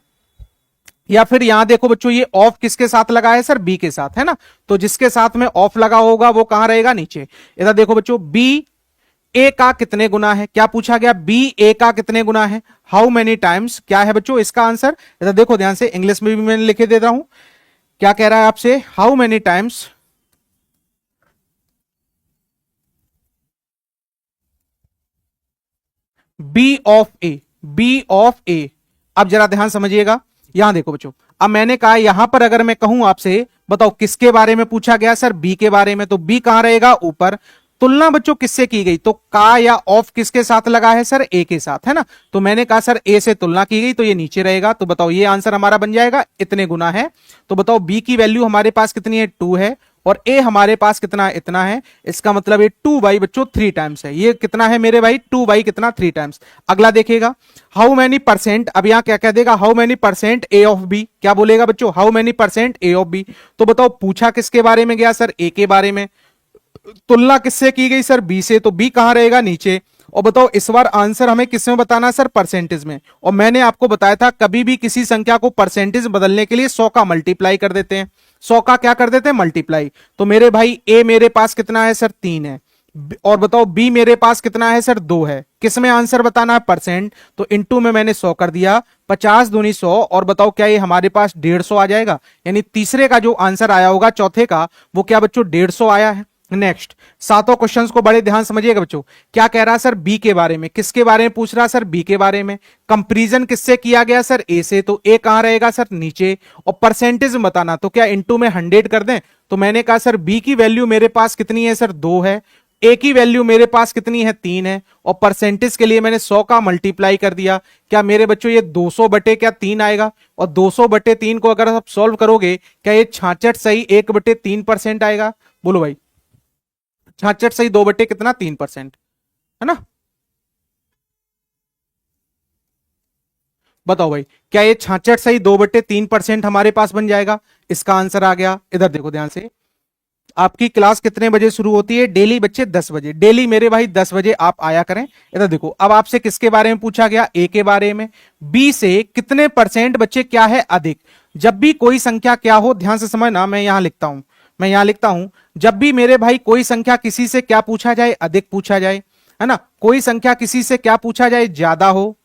S1: या फिर यहां देखो बच्चों, ये ऑफ किसके साथ लगा है सर, बी के साथ, है ना। तो जिसके साथ में ऑफ लगा होगा वो कहां रहेगा, नीचे। इधर देखो बच्चों, बी ए का कितने गुना है, क्या पूछा गया, बी ए का कितने गुना है, हाउ मेनी टाइम्स, क्या है बच्चों इसका आंसर। इधर देखो ध्यान से, इंग्लिश में भी मैंने लिखे दे रहा हूं, क्या कह रहा है आपसे, how many times B of A, B of A. अब जरा ध्यान समझिएगा, यहां देखो बच्चों, अब मैंने कहा यहां पर अगर मैं कहूं आपसे, बताओ किसके बारे में पूछा गया सर, बी के बारे में, तो बी कहां रहेगा, ऊपर। तुलना बच्चों किससे की गई, तो का या ऑफ किसके साथ लगा है सर, ए के साथ, है ना। तो मैंने कहा सर ए से तुलना की गई तो ये नीचे रहेगा। तो बताओ ये आंसर हमारा बन जाएगा, इतने गुना है। तो बताओ बी की वैल्यू हमारे पास कितनी है, 2 है, और ए हमारे पास कितना है, इतना है। इसका मतलब ये 2 बच्चों 3 टाइम्स है। ये कितना है मेरे भाई, 2 कितना, 3 टाइम्स। अगला देखिएगा, हाउ मैनी परसेंट, अब यहां क्या कह देगा, how many percent A of B, क्या बोलेगा बच्चों, how many percent A of B. तो बताओ पूछा किसके बारे में गया सर, ए के बारे में। तुलना किससे की गई सर, बी से, तो बी कहां रहेगा, नीचे। और बताओ इस बार आंसर हमें किस में बताना है सर, परसेंटेज में। और मैंने आपको बताया था कभी भी किसी संख्या को परसेंटेज बदलने के लिए 100 का मल्टीप्लाई कर देते हैं, 100 का क्या कर देते हैं, मल्टीप्लाई। तो मेरे भाई ए मेरे पास कितना है सर, 3 है। और बताओ बी मेरे पास कितना है सर, 2 है। किस में आंसर बताना है, परसेंट। तो इनटू में मैंने 100 कर दिया, 50 दूनी 100। और बताओ क्या ये हमारे पास 150 आ जाएगा। यानी तीसरे का जो आंसर आया होगा, चौथे का, वो क्या बच्चों 150 आया है। नेक्स्ट, सातों क्वेश्चंस को बड़े ध्यान समझिएगा बच्चों। क्या कह रहा है सर, बी के बारे में। किसके बारे में पूछ रहा है सर, बी के बारे में। कंपैरिजन किससे किया गया सर, ए से, तो ए कहां रहेगा सर, नीचे। और परसेंटेज बताना, तो क्या इनटू में 100 कर दें। तो मैंने कहा सर बी की वैल्यू मेरे पास कितनी है सर, 2 है। ए की वैल्यू मेरे पास कितनी है, 3 है। और परसेंटेज के लिए मैंने 100 का मल्टीप्लाई कर दिया। क्या मेरे बच्चों ये 200 बटे क्या 3 आएगा। और 200 बटे 3 को अगर आप सॉल्व करोगे, क्या ये 66 सही 1/3% आएगा। बोलो भाई, 66 सही 2 बटे कितना, 3%, है ना। बताओ भाई, क्या ये 66 सही 2/3% हमारे पास बन जाएगा। इसका आंसर आ गया। इधर देखो ध्यान से, आपकी क्लास कितने बजे शुरू होती है, डेली बच्चे 10 बजे, डेली मेरे भाई 10 बजे आप आया करें। इधर देखो, अब आपसे किसके बारे में पूछा गया, ए के बारे में। बी से कितने परसेंट बच्चे क्या है, अधिक। जब भी कोई संख्या क्या हो, ध्यान से समझना, मैं यहां लिखता हूं, मैं यहां लिखता हूं, जब भी मेरे भाई कोई संख्या किसी से क्या पूछा जाए, अधिक पूछा जाए, है ना। कोई संख्या किसी से क्या पूछा जाए, ज्यादा हो।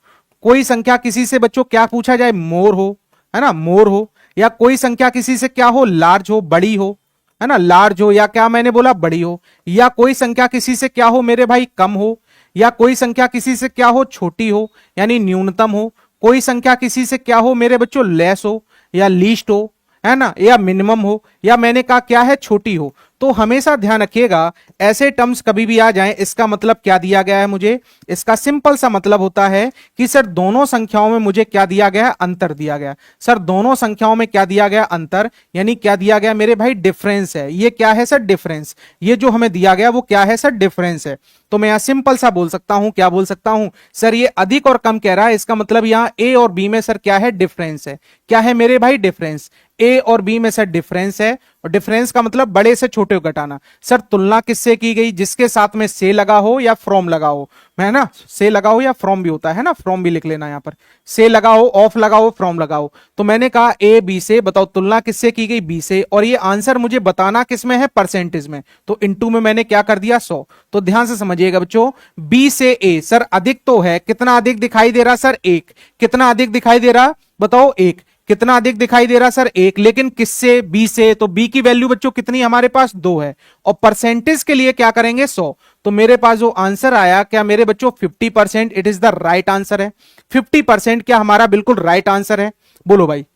S1: कोई संख्या किसी से बच्चों क्या पूछा जाए, मोर हो, है ना, मोर हो। या कोई संख्या किसी से क्या हो, लार्ज हो, बड़ी हो, है ना, लार्ज हो, या क्या मैंने बोला, बड़ी हो। या कोई संख्या किसी से क्या हो मेरे भाई, कम हो। या कोई संख्या किसी से क्या हो, छोटी हो, यानी न्यूनतम हो। कोई संख्या किसी से क्या हो मेरे बच्चों, लेस हो या लीस्ट हो, है ना, या मिनिमम हो, या मैंने कहा क्या है, छोटी हो। तो हमेशा ध्यान रखिएगा ऐसे टर्म्स कभी भी आ जाएं, इसका मतलब क्या दिया गया है मुझे, इसका सिंपल सा मतलब होता है कि सर दोनों संख्याओं में मुझे क्या दिया गया है, अंतर दिया गया। सर दोनों संख्याओं में क्या दिया गया, अंतर, यानी क्या दिया गया मेरे भाई, डिफरेंस है। ये क्या है सर, डिफरेंस। ये जो हमें दिया गया वो क्या है सर, डिफरेंस है। तो मैं यहां सिंपल सा बोल सकता हूं, क्या बोल सकता हूं सर, ये अधिक और कम कह रहा है, इसका मतलब यहां ए और बी में सर क्या है, डिफरेंस है। क्या है मेरे भाई, डिफरेंस। ए और बी में सर डिफरेंस है, और डिफरेंस का मतलब बड़े से छोटे को घटाना। सर तुलना किससे की गई, जिसके साथ में से लगा हो या फ्रॉम लगा हो, है ना, से लगा हो या फ्रॉम भी होता है ना, फ्रॉम भी लिख लेना यहां पर, से लगा हो, ऑफ लगा हो, फ्रॉम लगा हो। तो मैंने कहा ए बी से, बताओ तुलना किससे की गई, बी से, और ये आंसर मुझे बताना किसमें है, परसेंटेज में। तो इनटू में मैंने क्या कर दिया, 100। तो ध्यान से समझिएगा बच्चों, बी से ए, सर अधिक तो है, कितना अधिक दिखाई दे रहा सर, एक। कितना अधिक दिखाई दे रहा बताओ, एक। कितना अधिक दिखाई दे रहा सर, एक। लेकिन किससे, बी से, तो बी की वैल्यू बच्चों कितनी हमारे पास, 2 है। और परसेंटेज के लिए क्या करेंगे, 100। तो मेरे पास जो आंसर आया क्या मेरे बच्चों, 50%, it is the right answer है। 50% क्या हमारा बिल्कुल राइट आंसर है, बोलो भाई।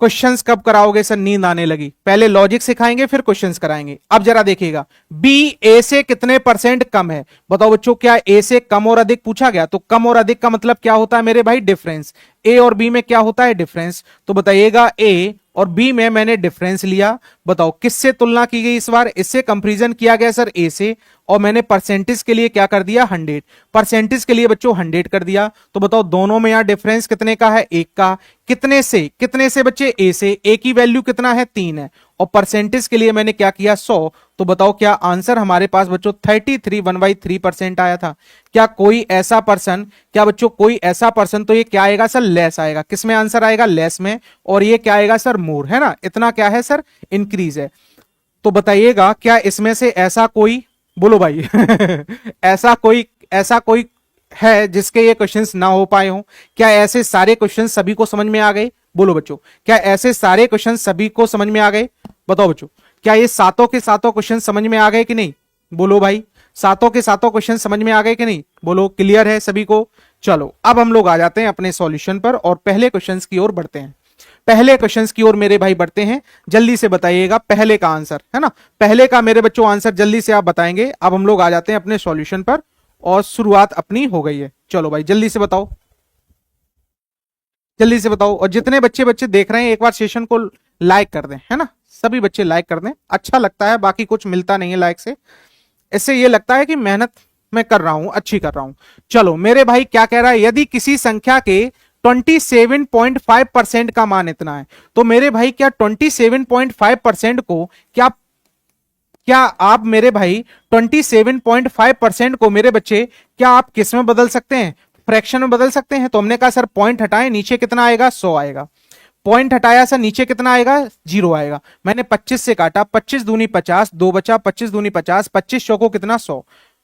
S1: क्वेश्चंस कब कराओगे सर, नींद आने लगी। पहले लॉजिक सिखाएंगे फिर क्वेश्चंस कराएंगे। अब जरा देखिएगा, बी ए से कितने परसेंट कम है, बताओ बच्चों, क्या ए से कम और अधिक पूछा गया, तो कम और अधिक का मतलब क्या होता है मेरे भाई, डिफरेंस। ए और बी में क्या होता है, डिफरेंस। तो बताइएगा ए और बी में मैंने डिफरेंस लिया, बताओ किससे तुलना की गई इस बार, इससे कंपैरिजन किया गया सर, ए से। और मैंने परसेंटेज के लिए क्या कर दिया, 100। परसेंटेज के लिए बच्चों 100 कर दिया। तो बताओ दोनों में यहां डिफरेंस कितने का है, एक का। कितने से, कितने से बच्चे, ए से। ए की वैल्यू कितना है, 3 है। और परसेंटेज के लिए मैंने क्या किया, 100। तो बताओ क्या आंसर हमारे पास बच्चों 33, 1/3% आया था। क्या कोई ऐसा पर्सन, क्या बच्चों कोई ऐसा पर्सन, तो ये क्या आएगा सर, लेस आएगा। किसमें आंसर आएगा, लेस में। और ये क्या आएगा सर, मोर, है ना, इतना क्या है सर, इंक्रीज है। तो बताइएगा क्या इसमें से ऐसा कोई, बोलो भाई ऐसा कोई है जिसके ये क्वेश्चंस ना हो पाए हो। क्या ऐसे सारे क्वेश्चंस सभी को समझ में आ गए, बोलो बच्चों। क्या ऐसे सारे क्वेश्चंस सभी को समझ में आ गए, बताओ बच्चों। क्या ये सातों के सातों क्वेश्चन समझ में आ गए कि नहीं, बोलो भाई। सातों के सातों क्वेश्चन समझ में आ गए कि नहीं, बोलो, क्लियर है सभी को। चलो अब हम लोग आ जाते हैं अपने सॉल्यूशन पर और पहले क्वेश्चंस की ओर बढ़ते हैं। पहले क्वेश्चंस की ओर मेरे भाई बढ़ते हैं। जल्दी से बताइएगा पहले का आंसर, है ना, पहले का मेरे बच्चों आंसर जल्दी से आप बताएंगे। अब हम लोग आ जाते हैं अपने सॉल्यूशन पर और शुरुआत अपनी हो गई है। चलो भाई जल्दी से बताओ, जल्दी से बताओ। और जितने बच्चे बच्चे देख रहे हैं एक बार सेशन को लाइक कर दें, है ना, सभी बच्चे लाइक कर दें। अच्छा लगता है, बाकी कुछ मिलता नहीं है लाइक से, इससे ये लगता है कि मेहनत मैं कर रहा हूं, अच्छी कर रहा हूं। चलो मेरे भाई क्या कह रहा है, यदि किसी संख्या के 27.5% का मान इतना है, तो मेरे भाई क्या 27.5% को क्या क्या आप मेरे भाई 27.5% को मेरे बच्चे क्या आप किस में बदल सकते हैं, फ्रैक्शन में बदल सकते हैं। तो हमने कहा सर पॉइंट हटाएं, नीचे कितना आएगा, 100 आएगा। पॉइंट हटाया सर, नीचे कितना आएगा, 0 आएगा। मैंने 25 से काटा, 25 दूनी 50, 2 बचा, 25 दूनी 50, 25 चौको कितना, 100,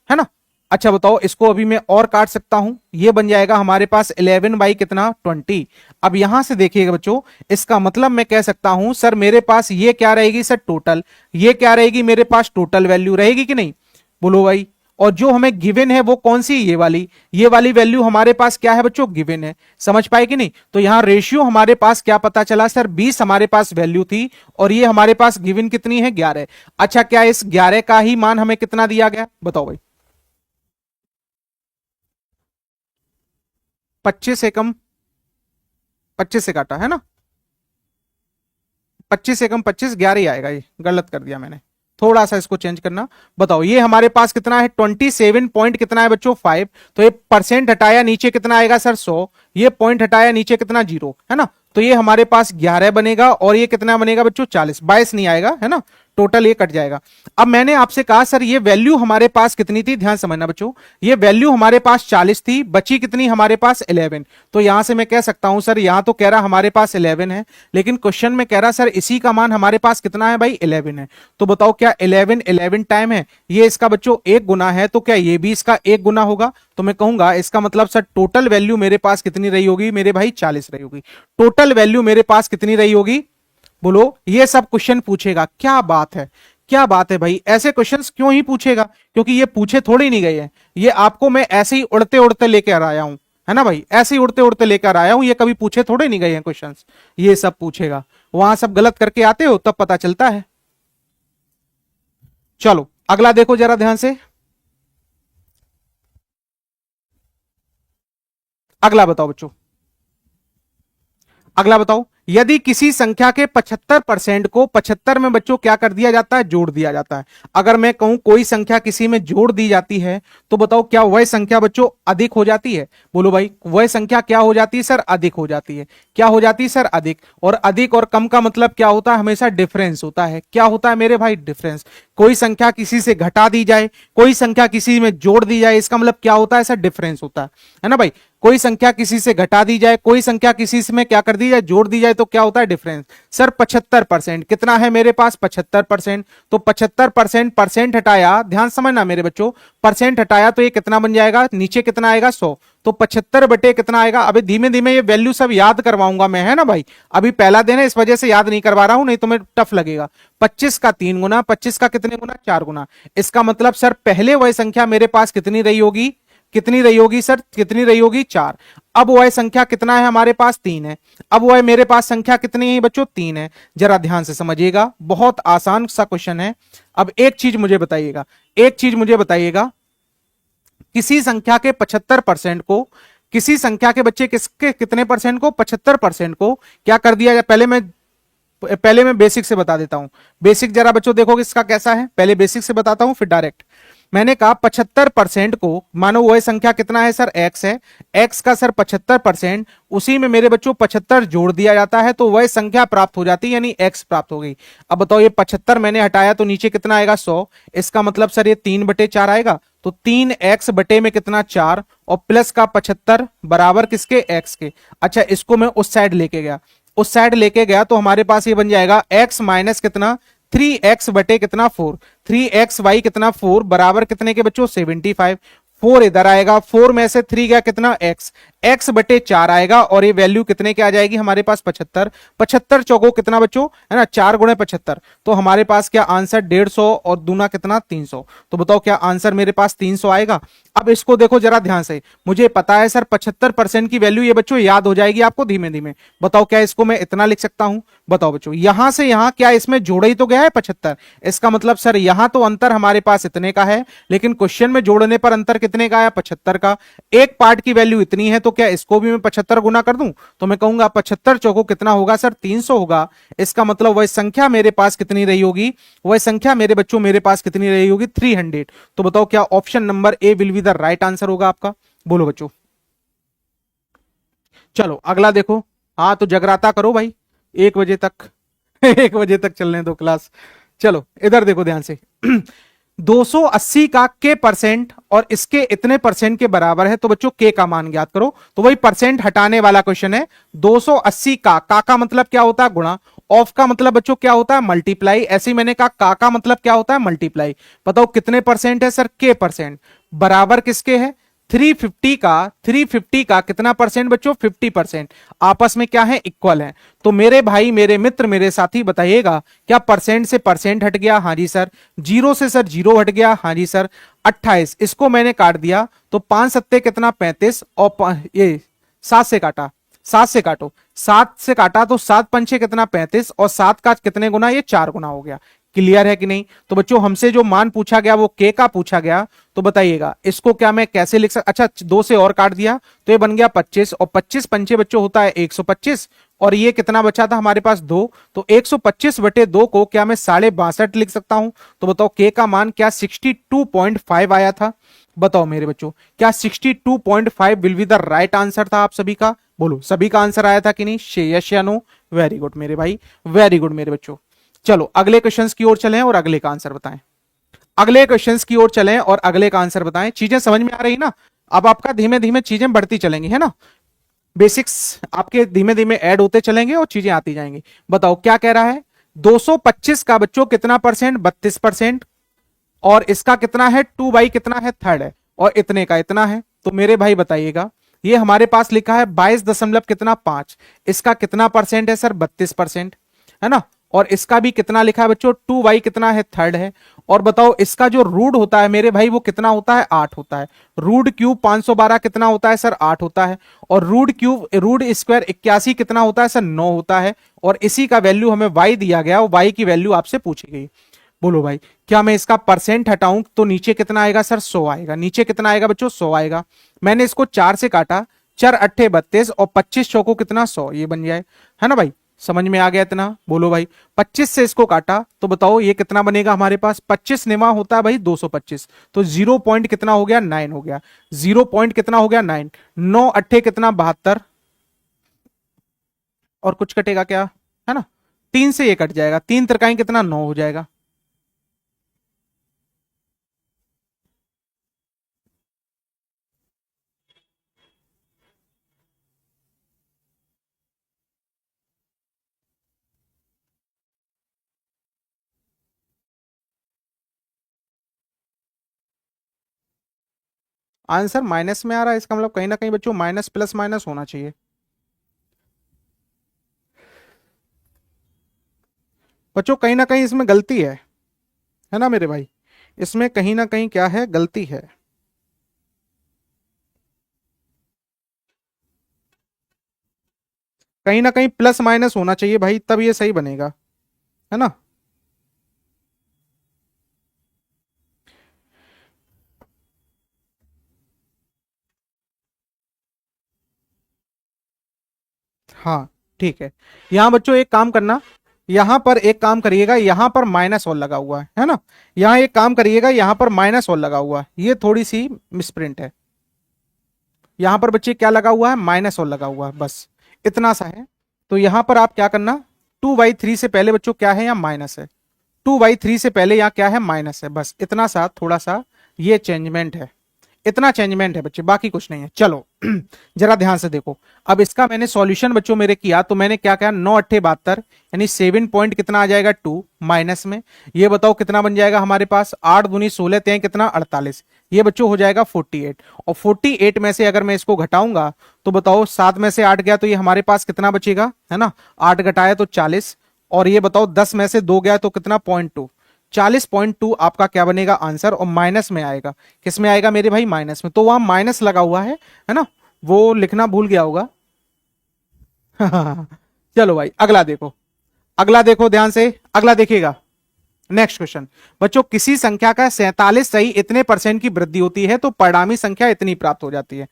S1: है ना। अच्छा बताओ, इसको अभी मैं और काट सकता हूं, ये बन जाएगा हमारे पास 11 बाई कितना, 20। अब यहां से देखिएगा बच्चों, इसका मतलब मैं कह सकता हूं सर मेरे पास ये क्या रहेगी सर, टोटल। ये क्या रहेगी मेरे पास, टोटल वैल्यू रहेगी कि नहीं, बोलो भाई। और जो हमें गिवन है वो कौन सी, ये वाली वैल्यू हमारे पास क्या है बच्चों, गिवन है। समझ पाए कि नहीं। तो यहां रेशियो हमारे पास क्या पता चला सर, 20 हमारे पास वैल्यू थी और ये हमारे पास गिवन कितनी है, 11। अच्छा क्या इस 11 का ही मान हमें कितना दिया गया, बताओ भाई। 25 से कम, 25 से काटा है ना, 25 से कम 25, 11 ही आएगा। ये गलत कर दिया मैंने, थोड़ा सा इसको चेंज करना। बताओ ये हमारे पास कितना है, 27 पॉइंट कितना है बच्चों, 5। तो ये परसेंट हटाया नीचे कितना आएगा सर, 100। ये पॉइंट हटाया नीचे कितना, 0, है ना। तो ये हमारे पास 11 बनेगा और ये कितना बनेगा बच्चों, 40, 22 नहीं आएगा, है ना, टोटल ये कट जाएगा। अब मैंने आपसे कहा सर ये वैल्यू हमारे पास कितनी थी, ध्यान समझना बच्चों, ये वैल्यू हमारे पास 40 थी, बची कितनी हमारे पास, 11। तो यहां से मैं कह सकता हूं सर, यहां तो कह रहा हमारे पास 11 है, लेकिन क्वेश्चन में कह रहा सर इसी का मान हमारे पास कितना है भाई, 11 है। तो बताओ क्या 11 टाइम है, ये इसका बच्चों एक गुना है, तो क्या ये भी इसका एक गुना होगा। तो मैं कहूंगा इसका मतलब सर टोटल वैल्यू मेरे पास कितनी रही होगी मेरे भाई, 40 रही होगी। टोटल वैल्यू मेरे पास कितनी रही होगी, बोलो। ये सब क्वेश्चन पूछेगा, क्या बात है, क्या बात है भाई, ऐसे क्वेश्चंस क्यों ही पूछेगा, क्योंकि ये पूछे थोड़ी नहीं गए हैं, ये आपको मैं ऐसे ही उड़ते उड़ते लेकर आया हूं, है ना भाई, ऐसे ही उड़ते उड़ते लेकर आया हूं, ये कभी पूछे थोड़े नहीं गए हैं क्वेश्चंस, ये सब पूछेगा। वहां सब गलत करके आते हो तब पता चलता है। चलो अगला देखो जरा ध्यान से, अगला बताओ बच्चों, अगला बताओ, यदि किसी संख्या के 75% को 75 में बच्चों क्या कर दिया जाता है, जोड़ दिया जाता है। अगर मैं कहूं कोई संख्या किसी में जोड़ दी जाती है तो बताओ क्या वह संख्या बच्चों अधिक हो जाती है? बोलो भाई, वह संख्या क्या हो जाती है सर? अधिक हो जाती है। क्या हो जाती है सर? अधिक। और अधिक और कम का मतलब क्या होता है? हमेशा डिफरेंस होता है। क्या होता है मेरे भाई? डिफरेंस। कोई संख्या किसी से घटा दी जाए, कोई संख्या किसी में जोड़ दी जाए, इसका मतलब क्या होता है सर? डिफरेंस होता है ना भाई। कोई संख्या किसी से घटा दी जाए, कोई संख्या किसी में क्या कर दी जाए, जोड़ दी जाए, तो क्या होता है? डिफरेंस। सर 75% कितना है मेरे पास? 75%। तो 75% परसेंट हटाया, ध्यान समझना मेरे बच्चों, परसेंट हटाया तो ये कितना बन जाएगा? नीचे कितना आएगा? 100। तो 75 बटे कितना आएगा? अभी धीमे धीमे ये वैल्यू सब याद करवाऊंगा मैं, है ना भाई। अभी पहला दिन है इस वजह से याद नहीं करवा रहा हूं, नहीं तो मैं टफ लगेगा। 25 का 3 गुना, 25 का कितने गुना? 4 गुना। इसका मतलब सर पहले वह संख्या मेरे पास कितनी रही होगी? कितनी रही होगी सर? कितनी रही होगी? 4। अब वह संख्या कितना है हमारे पास? 3 है। अब वह मेरे पास संख्या कितनी है बच्चों? 3 है। जरा ध्यान से समझिएगा, बहुत आसान सा क्वेश्चन है। अब एक चीज मुझे बताइएगा, एक चीज मुझे बताइएगा, किसी संख्या के 75% को, किसी संख्या के बच्चे किसके कितने परसेंट को? 75% को क्या कर दिया जाए? पहले मैं बेसिक से बता देता हूं। बेसिक जरा बच्चों देखो इसका कैसा है, पहले बेसिक से बताता हूं फिर डायरेक्ट। मैंने कहा 75% को, मानो वह संख्या कितना है सर? x है। x का सर 75%, उसी में मेरे बच्चों 75 जोड़ दिया जाता है तो वह संख्या प्राप्त हो जाती है, यानी x प्राप्त हो गई। अब बताओ ये 75 मैंने हटाया तो नीचे कितना आएगा? 100। इसका मतलब सर ये 3/4 आएगा। तो 3x बटे में कितना? 4, और प्लस का 75 बराबर किसके? x के। अच्छा इसको मैं उस साइड लेके गया, उस साइड लेके गया तो हमारे पास ये बन जाएगा x माइनस कितना? 3x बटे कितना? 4। 3x वाई कितना? 4 बराबर कितने के बच्चों? 75। 4 इधर आएगा, 4 में से 3 गया कितना? x। x बटे 4 आएगा और ये वैल्यू कितने के आ जाएगी हमारे पास? 75। 75 चौको कितना बच्चों? है ना, 4 गुणे 75। तो हमारे पास क्या आंसर? 150 और दूना कितना? 300। तो बताओ क्या आंसर मेरे पास 300 आएगा। अब इसको देखो जरा ध्यान से, मुझे पता है सर 75% की वैल्यू ये बच्चों याद हो जाएगी आपको धीमे धीमे। बताओ क्या इसको मैं इतना लिख सकता हूं? बताओ बच्चों, यहां से यहां क्या इसमें जोड़ा ही तो गया है 75। इसका मतलब सर यहां तो अंतर हमारे पास इतने का है, लेकिन क्वेश्चन में जोड़ने पर अंतर कितने का आया? 75 का। एक पार्ट की वैल्यू इतनी है तो क्या इसको भी मैं 75 गुना कर दूं? तो मैं कहूंगा 75 चौको कितना होगा सर? 300 होगा। इसका मतलब वह संख्या मेरे पास कितनी रही होगी? वह संख्या मेरे बच्चों मेरे पास कितनी रही होगी? 300। तो बताओ क्या option number A will be the right answer होगा आपका? बोलो बच्चों। चलो अगला देखो। हाँ तो जगराता करो भाई, 1 बजे तक 1 बजे तक चलने दो क्लास। चलो इधर देखो ध्यान से 280 का के परसेंट और इसके इतने परसेंट के बराबर है, तो बच्चों के का मान ज्ञात करो। तो वही परसेंट हटाने वाला क्वेश्चन है। 280 का मतलब क्या होता है? गुणा। ऑफ का मतलब बच्चों क्या होता है? मल्टीप्लाई। ऐसे ही मैंने कहा का मतलब क्या होता है? मल्टीप्लाई। बताओ कितने परसेंट है सर? के परसेंट। बराबर किसके है? 350 का कितना परसेंट बच्चों? 50%। आपस में क्या है? इक्वल है। तो मेरे भाई, मेरे मित्र, मेरे साथी बताइएगा, क्या परसेंट से परसेंट हट गया? हाँ जी सर। जीरो से सर जीरो हट गया? हाँ जी सर। 28 इसको मैंने काट दिया तो 5 सत्ते कितना? 35, और ये 7 से काटा, 7 से काटो, 7 से काटा तो 7 पंचे कितना? 35, और 7 का कितने गुना? ये 4 गुना हो गया। क्लियर है कि नहीं? तो बच्चों हमसे जो मान पूछा गया वो के का पूछा गया। तो बताइएगा इसको क्या मैं कैसे लिख सकता? अच्छा 2 से और काट दिया तो ये बन गया 25, और 25 पंचे बच्चों होता है 125, और ये कितना बचा था हमारे पास? 2। तो 125 बटे 2 को क्या मैं 62.5 लिख सकता हूं? तो बताओ के का मान क्या 62.5 आया था? बताओ मेरे बच्चों, क्या 62.5 will be the right answer था आप सभी का? बोलो सभी का आंसर आया था कि नहीं? यस या नो? वेरी गुड मेरे भाई, वेरी गुड मेरे बच्चों। चलो अगले क्वेश्चंस की ओर चलें और अगले का आंसर बताएं। अगले क्वेश्चंस की ओर चलें और अगले का आंसर बताएं। चीजें समझ में आ रही ना? अब आपका धीमे धीमे चीजें बढ़ती चलेंगी, है ना? बेसिक्स आपके धीमे धीमे ऐड होते चलेंगे और चीजें आती जाएंगी। बताओ क्या कह रहा है? 225 का बच्चों कितना परसेंट? 32%। और इसका कितना है? 2 बाई कितना है? थर्ड है। और इतने का इतना है। तो मेरे भाई बताइएगा, ये हमारे पास लिखा है 22 दशमलव कितना? 5। इसका कितना परसेंट है सर? 32%, है ना? और इसका भी कितना लिखा है बच्चों, 2y कितना है, थर्ड है। और बताओ इसका जो रूट होता है मेरे भाई वो कितना होता है, 8 होता है। रूट क्यूब 512 कितना होता है सर, 8 होता है। और रूट स्क्वायर 81 कितना होता है सर, 9 होता है। और इसी का वैल्यू हमें y दिया गया, y की वैल्यू आपसे पूछी गई। बोलो भाई, क्या मैं इसका परसेंट हटाऊं तो नीचे कितना आएगा सर, 100 आएगा। नीचे कितना आएगा बच्चों, 100 आएगा। मैंने इसको 4 से काटा, 4 अट्ठे 32 और 25 चौको कितना, 100, ये बन जाए, है ना भाई। समझ में आ गया इतना, बोलो भाई। 25 से इसको काटा तो बताओ ये कितना बनेगा हमारे पास, 25 निमा होता है भाई 225, तो 0 पॉइंट कितना हो गया, 9 हो गया। 0 पॉइंट कितना हो गया, 9। 9 अट्ठे कितना, 72, और कुछ कटेगा क्या, है ना। 3 से ये कट जाएगा, 3 तिरकाई कितना, 9 हो जाएगा। आंसर माइनस में आ रहा है, इसका मतलब कहीं ना कहीं बच्चों माइनस प्लस माइनस होना चाहिए। बच्चों कहीं ना कहीं इसमें गलती है ना मेरे भाई। इसमें कहीं ना कहीं क्या है, गलती है। कहीं ना कहीं प्लस माइनस होना चाहिए भाई, तब ये सही बनेगा, है ना। हाँ ठीक है। यहां बच्चों एक काम करना, यहां पर एक काम करिएगा, यहां पर माइनस और लगा हुआ है ना। यहां एक काम करिएगा, यहां पर माइनस और लगा हुआ है, ये थोड़ी सी मिसप्रिंट है। यहां पर बच्चे क्या लगा हुआ है, माइनस और लगा हुआ है, बस इतना सा है। तो यहां पर आप क्या करना, 2/3 से पहले बच्चों क्या है, यहाँ माइनस है। 2/3 से पहले यहाँ क्या है, माइनस है, बस इतना सा थोड़ा सा ये चेंजमेंट है। इतना चेंजमेंट है बच्चे, बाकी कुछ नहीं है। चलो जरा ध्यान से देखो। अब इसका मैंने सॉल्यूशन बच्चों मेरे किया, तो मैंने क्या किया, 9 अट्ठे 72 यानी 7 पॉइंट कितना आ जाएगा, 2 माइनस में। ये बताओ कितना बन जाएगा हमारे पास, 8 दूनी 16 तें कितना, 48। ये बच्चों हो जाएगा 48। और 48 में से अगर मैं इसको घटाऊंगा तो बताओ 7 में से 8 गया तो ये हमारे पास कितना बचेगा, है ना। 8 घटाया तो 40। और ये बताओ 10 में से 2 गया तो कितना, 0.2। 40.2 आपका क्या बनेगा आंसर, और माइनस में आएगा। किस में आएगा मेरे भाई, माइनस में। तो वहां माइनस लगा हुआ है ना, वो लिखना भूल गया होगा। चलो भाई अगला देखो, अगला देखो ध्यान से, अगला देखिएगा। Next question. बच्चों किसी संख्या का 47 सही इतने परसेंट की वृद्धि होती है तो परिणामी संख्या इतनी प्राप्त हो जाती है।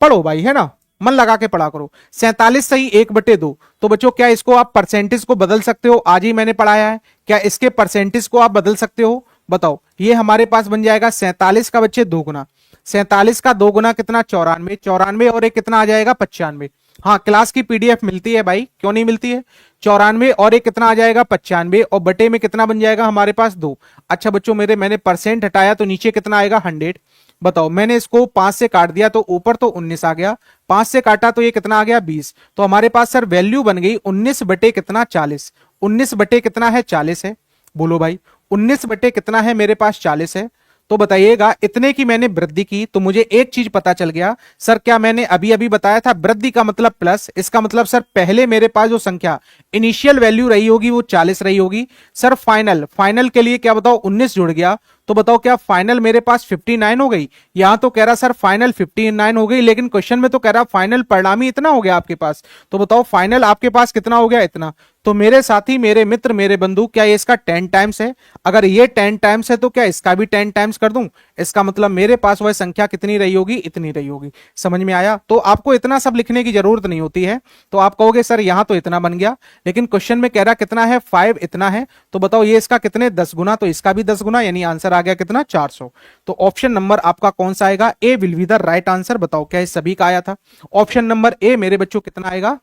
S1: पढ़ो भाई, है ना, मन लगा के पढ़ा करो। 47 सही 1/2, तो बच्चों क्या इसको आप परसेंटेज को बदल सकते हो, आज ही मैंने पढ़ाया है। क्या इसके परसेंटेज को आप बदल सकते हो, बताओ। ये हमारे पास बन जाएगा 47 का बच्चे 2 गुना। 47 का 2 गुना कितना, 94। 94 और एक कितना आ जाएगा, 95। हाँ क्लास की पीडीएफ मिलती है भाई, क्यों नहीं मिलती है। 94 और एक कितना आ जाएगा, 95, और बटे में कितना बन जाएगा हमारे पास, 2। अच्छा बच्चों मेरे, मैंने परसेंट हटाया तो नीचे कितना आएगा, 100। बताओ मैंने इसको 5 से काट दिया तो ऊपर तो 19 आ गया, 5 से काटा तो ये कितना आ गया, 20। तो हमारे पास सर वैल्यू बन गई 19 बटे कितना, 40। 19 बटे कितना है, 40 है। बोलो भाई, 19 बटे कितना है मेरे पास, 40 है। तो बताइएगा इतने की मैंने वृद्धि की तो मुझे एक चीज पता चल गया सर, क्या मैंने अभी अभी बताया था वृद्धि का मतलब प्लस, इसका मतलब सर पहले मेरे पास जो संख्या इनिशियल वैल्यू रही होगी वो 40 रही होगी। सर फाइनल फाइनल के लिए क्या बताओ, 19 जुड़ गया, तो बताओ क्या फाइनल मेरे पास 59 हो गई। यहां तो कह रहा सर फाइनल 59 हो गई, लेकिन क्वेश्चन में तो कह रहा फाइनल परिणामी इतना हो गया आपके पास। तो बताओ फाइनल आपके पास कितना हो गया, इतना। तो मेरे साथी, मेरे मित्र, मेरे बंधु, क्या ये इसका 10 टाइम्स है। अगर ये 10 टाइम्स है तो क्या इसका भी 10 टाइम्स कर दूं। इसका मतलब मेरे पास वह संख्या कितनी रही होगी, इतनी रही होगी। समझ में आया। तो आपको इतना सब लिखने की जरूरत नहीं होती है। तो आप कहोगे सर यहां तो इतना बन गया, लेकिन क्वेश्चन में कह रहा कितना है, 5 इतना है। तो बताओ ये इसका कितने, 10 गुना, तो इसका भी 10 गुना, यानी आंसर आ गया कितना, 400। तो ऑप्शन नंबर आपका कौन सा आएगा, A will be the right answer. बताओ क्या इस सभी का आया था। ऑप्शन नंबर ए मेरे बच्चों कितना आएगा,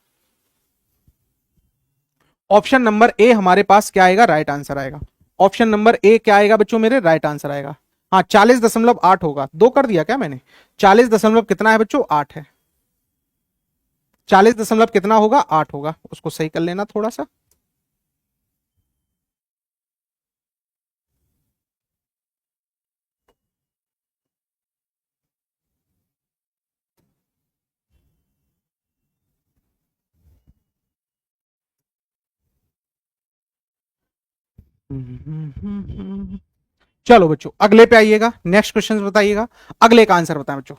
S1: ऑप्शन नंबर ए हमारे पास क्या आएगा, राइट आंसर आएगा। ऑप्शन नंबर ए क्या आएगा बच्चों मेरे, राइट आंसर आएगा। हाँ 40.8 होगा, 2 कर दिया क्या मैंने। 40 दशमलव कितना है बच्चों, 8 है। 40 दशमलव कितना होगा, 8 होगा, उसको सही कर लेना थोड़ा सा। चलो बच्चों अगले पे आइएगा, नेक्स्ट क्वेश्चन बताइएगा, अगले का आंसर बताएं बच्चों।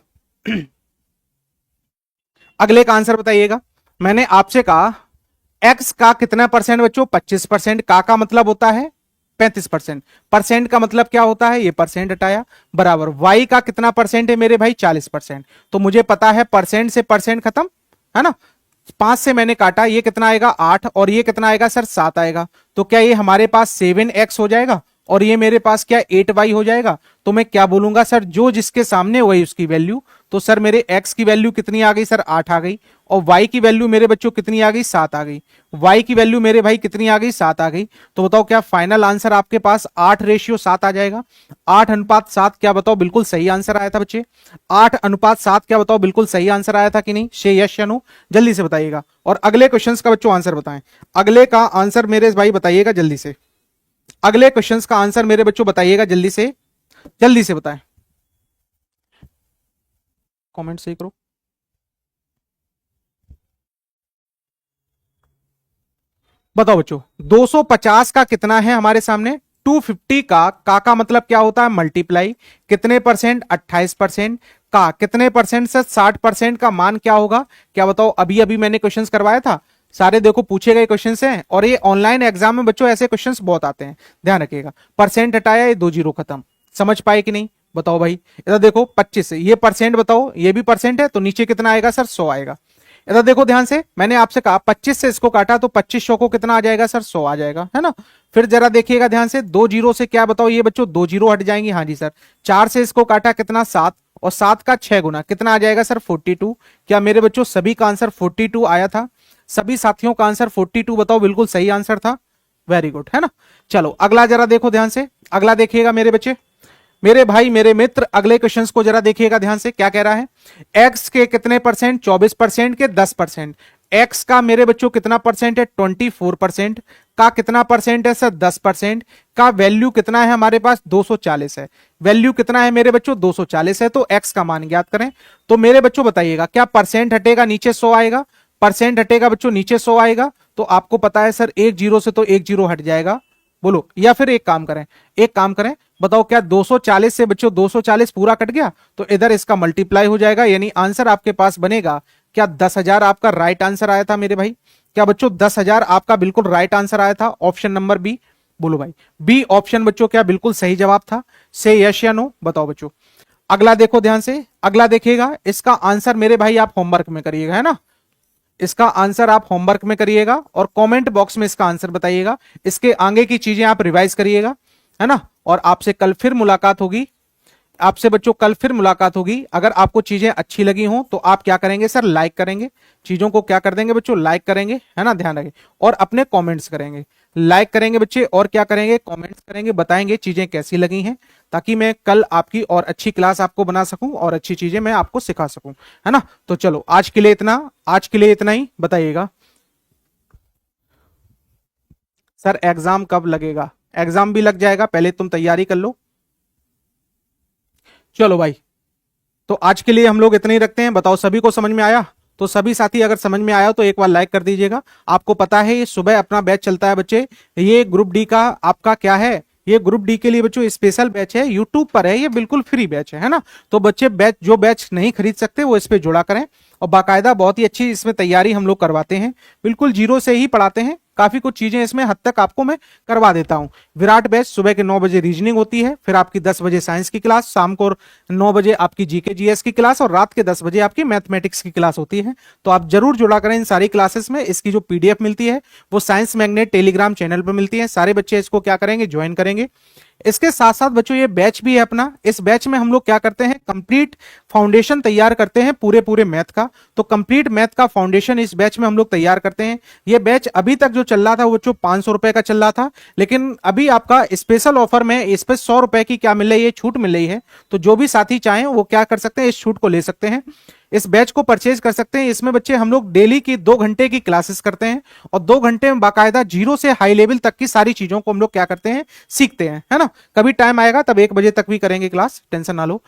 S1: अगले का आंसर बताइएगा। मैंने आपसे कहा एक्स का कितना परसेंट बच्चों, 25%। का मतलब होता है 35%। परसेंट का मतलब क्या होता है, ये परसेंट हटाया, बराबर वाई का कितना परसेंट है मेरे भाई, 40%। तो मुझे पता है परसेंट से परसेंट खत्म, है ना। 5 से मैंने काटा, ये कितना आएगा 8, और ये कितना आएगा सर 7 आएगा। तो क्या ये हमारे पास 7x हो जाएगा, और ये मेरे पास क्या 8y हो जाएगा। तो मैं क्या बोलूंगा सर, जो जिसके सामने वही उसकी वैल्यू। तो सर मेरे x की वैल्यू कितनी आ गई सर, 8 आ गई, और y की वैल्यू मेरे बच्चों कितनी आ गई, 7 आ गई। y की वैल्यू मेरे भाई कितनी आ गई, 7 आ गई। तो बताओ क्या फाइनल आंसर आपके पास 8:7 आ जाएगा। 8:7 क्या बताओ बिल्कुल सही आंसर आया था बच्चे। 8:7 क्या बताओ बिल्कुल सही आंसर आया था कि नहीं, से यस या नो जल्दी से बताइएगा। और अगले क्वेश्चन का बच्चों आंसर बताएं, अगले का आंसर मेरे भाई बताइएगा जल्दी से। अगले क्वेश्चंस का आंसर मेरे बच्चों बताइएगा जल्दी से, जल्दी से बताएं, कमेंट सही करो। बताओ बच्चों 250 का कितना है हमारे सामने, 250 का मतलब क्या होता है, मल्टीप्लाई कितने परसेंट, 28%। का कितने परसेंट से 60% का मान क्या होगा, क्या बताओ। अभी अभी मैंने क्वेश्चंस करवाया था, सारे देखो पूछे गए क्वेश्चंस हैं, और ये ऑनलाइन एग्जाम में बच्चों ऐसे क्वेश्चंस बहुत आते हैं, ध्यान रखिएगा। परसेंट हटाया, ये 2 जीरो खत्म, समझ पाए कि नहीं बताओ भाई। इधर देखो 25, ये परसेंट बताओ, ये भी परसेंट है, तो नीचे कितना आएगा सर, 100 आएगा। इधर देखो ध्यान से, मैंने आपसे कहा 25 से इसको काटा तो 2500 को कितना आ जाएगा सर, 100 आ जाएगा, है ना। फिर जरा देखिएगा ध्यान से, 2 जीरो से क्या बताओ, ये बच्चों 2 जीरो हट जाएंगे, हाँ जी सर। 4 से इसको काटा कितना, 7, और 7 का 6 गुना कितना आ जाएगा सर, 42। क्या मेरे बच्चों सभी का आंसर 42 आया था, सभी साथियों का आंसर 42 बताओ बिल्कुल सही आंसर था, वेरी गुड, है ना। चलो अगला जरा देखो ध्यान से, अगला देखिएगा मेरे बच्चे, मेरे भाई मेरे मित्र, अगले क्वेश्चंस को जरा देखिएगा ध्यान से, क्या कह रहा है। एक्स के कितने परसेंट, 24% के 10%। एक्स का मेरे बच्चों कितना परसेंट है, 24%। का कितना परसेंट है सर, 10%। का वैल्यू कितना है हमारे पास, 240 है। वैल्यू कितना है मेरे बच्चों, 240 है। तो एक्स का मान ज्ञात करें। तो मेरे बच्चों बताइएगा, क्या परसेंट हटेगा नीचे 100 आएगा, परसेंट हटेगा बच्चों नीचे 100 आएगा। तो आपको पता है सर, एक जीरो से तो एक जीरो हट जाएगा, बोलो। या फिर एक काम करें, एक काम करें, बताओ क्या 240 से बच्चों 240 पूरा कट गया, तो इधर इसका मल्टीप्लाई हो जाएगा, यानी आंसर आपके पास बनेगा क्या, 10,000 आपका राइट आंसर आया था मेरे भाई। क्या बच्चों 10,000 आपका बिल्कुल राइट आंसर आया था, ऑप्शन नंबर बी। बोलो भाई, बी ऑप्शन बच्चों क्या बिल्कुल सही जवाब था, से यस या नो बताओ बच्चों। अगला देखो ध्यान से, अगला देखिएगा, इसका आंसर मेरे भाई आप होमवर्क में करिएगा, है ना। इसका आंसर आप होमवर्क में करिएगा, और कमेंट बॉक्स में इसका आंसर बताइएगा। इसके आगे की चीजें आप रिवाइज करिएगा, है ना। और आपसे कल फिर मुलाकात होगी, आपसे बच्चों कल फिर मुलाकात होगी। अगर आपको चीजें अच्छी लगी हो तो आप क्या करेंगे सर, लाइक करेंगे, चीजों को क्या कर देंगे बच्चों, लाइक करेंगे, है ना, ध्यान रखें। और अपने कमेंट्स करेंगे, लाइक करेंगे बच्चे, और क्या करेंगे, कमेंट्स करेंगे, बताएंगे चीजें कैसी लगी हैं, ताकि मैं कल आपकी और अच्छी क्लास आपको बना सकूं, और अच्छी चीजें मैं आपको सिखा सकूं, है ना। तो चलो आज के लिए इतना, आज के लिए इतना ही बताइएगा। सर एग्जाम कब लगेगा, एग्जाम भी लग जाएगा, पहले तुम तैयारी कर लो। चलो भाई, तो आज के लिए हम लोग इतने ही रखते हैं। बताओ सभी को समझ में आया, तो सभी साथी अगर समझ में आया तो एक बार लाइक कर दीजिएगा। आपको पता है ये सुबह अपना बैच चलता है बच्चे, ये ग्रुप डी का आपका क्या है, ये ग्रुप डी के लिए बच्चों स्पेशल बैच है, यूट्यूब पर है, ये बिल्कुल फ्री बैच है ना। तो बच्चे बैच, जो बैच नहीं खरीद सकते वो इस पे जुड़ा करें, और बाकायदा बहुत ही अच्छी इसमें तैयारी हम लोग करवाते हैं, बिल्कुल जीरो से ही पढ़ाते हैं। काफी कुछ चीजें इसमें हद तक आपको मैं करवा देता हूं। विराट बैच सुबह के 9 बजे रीजनिंग होती है, फिर आपकी 10 बजे साइंस की क्लास, शाम को 9 बजे आपकी जीके जीएस की क्लास, और रात के 10 बजे आपकी मैथमेटिक्स की क्लास होती है। तो आप जरूर जुड़ा करें इन सारी क्लासेस में। इसकी जो पीडीएफ मिलती है वो साइंस मैग्नेट टेलीग्राम चैनल पर मिलती है, सारे बच्चे इसको क्या करेंगे, ज्वाइन करेंगे। इसके साथ साथ बच्चों ये बैच भी है अपना, इस बैच में हम लोग क्या करते हैं, कंप्लीट फाउंडेशन तैयार करते हैं पूरे पूरे मैथ का। तो कंप्लीट मैथ का फाउंडेशन इस बैच में हम लोग तैयार करते हैं। ये बैच अभी तक जो चल रहा था वो बच्चों 500 रुपए का चल रहा था, लेकिन अभी आपका स्पेशल ऑफर में इस पे 100 रुपए की क्या मिल रही है, छूट मिल रही है। तो जो भी साथी चाहें वो क्या कर सकते हैं, इस छूट को ले सकते हैं, इस बैच को परचेज कर सकते हैं। इसमें बच्चे हम लोग डेली की 2 घंटे की क्लासेस करते हैं, और 2 घंटे में बाकायदा जीरो से हाई लेवल तक की सारी चीजों को हम लोग क्या करते हैं, सीखते हैं, है ना। कभी टाइम आएगा तब 1 बजे तक भी करेंगे क्लास, टेंशन ना लो।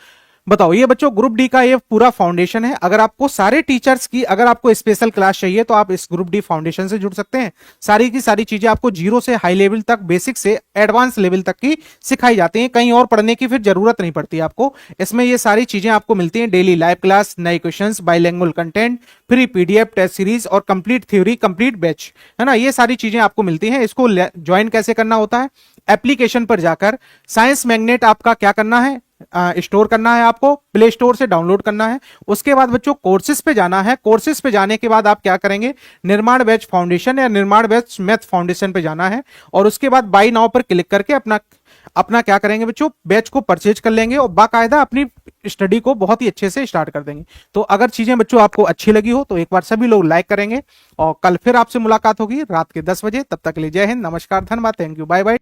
S1: बताओ, ये बच्चों ग्रुप डी का ये पूरा फाउंडेशन है। अगर आपको सारे टीचर्स की, अगर आपको स्पेशल क्लास चाहिए तो आप इस ग्रुप डी फाउंडेशन से जुड़ सकते हैं। सारी की सारी चीजें आपको जीरो से हाई लेवल तक, बेसिक से एडवांस लेवल तक की सिखाई जाती हैं। कहीं और पढ़ने की फिर जरूरत नहीं पड़ती आपको। इसमें ये सारी चीजें आपको मिलती हैं, डेली लाइव क्लास, नए questions, bilingual content, free PDF, test series और कंप्लीट थ्योरी, कंप्लीट बैच, है ना। ये सारी चीजें आपको मिलती हैं। इसको ज्वाइन कैसे करना होता है? एप्लीकेशन पर जाकर साइंस मैग्नेट आपका क्या करना है, स्टोर करना है, आपको प्ले स्टोर से डाउनलोड करना है। उसके बाद बच्चों कोर्सेज पे जाना है। कोर्सेज पे जाने के बाद आप क्या करेंगे, निर्माण बैच फाउंडेशन या निर्माण बैच मैथ फाउंडेशन पे जाना है और उसके बाद बाई नाउ पर क्लिक करके अपना अपना क्या करेंगे बच्चों, बैच को परचेज कर लेंगे और बाकायदा अपनी स्टडी को बहुत ही अच्छे से स्टार्ट कर देंगे। तो अगर चीजें बच्चों आपको अच्छी लगी हो तो एक बार सभी लोग लाइक करेंगे और कल फिर आपसे मुलाकात होगी रात के 10 बजे। तब तक के लिए जय हिंद, नमस्कार, धन्यवाद, थैंक यू, बाय बाय।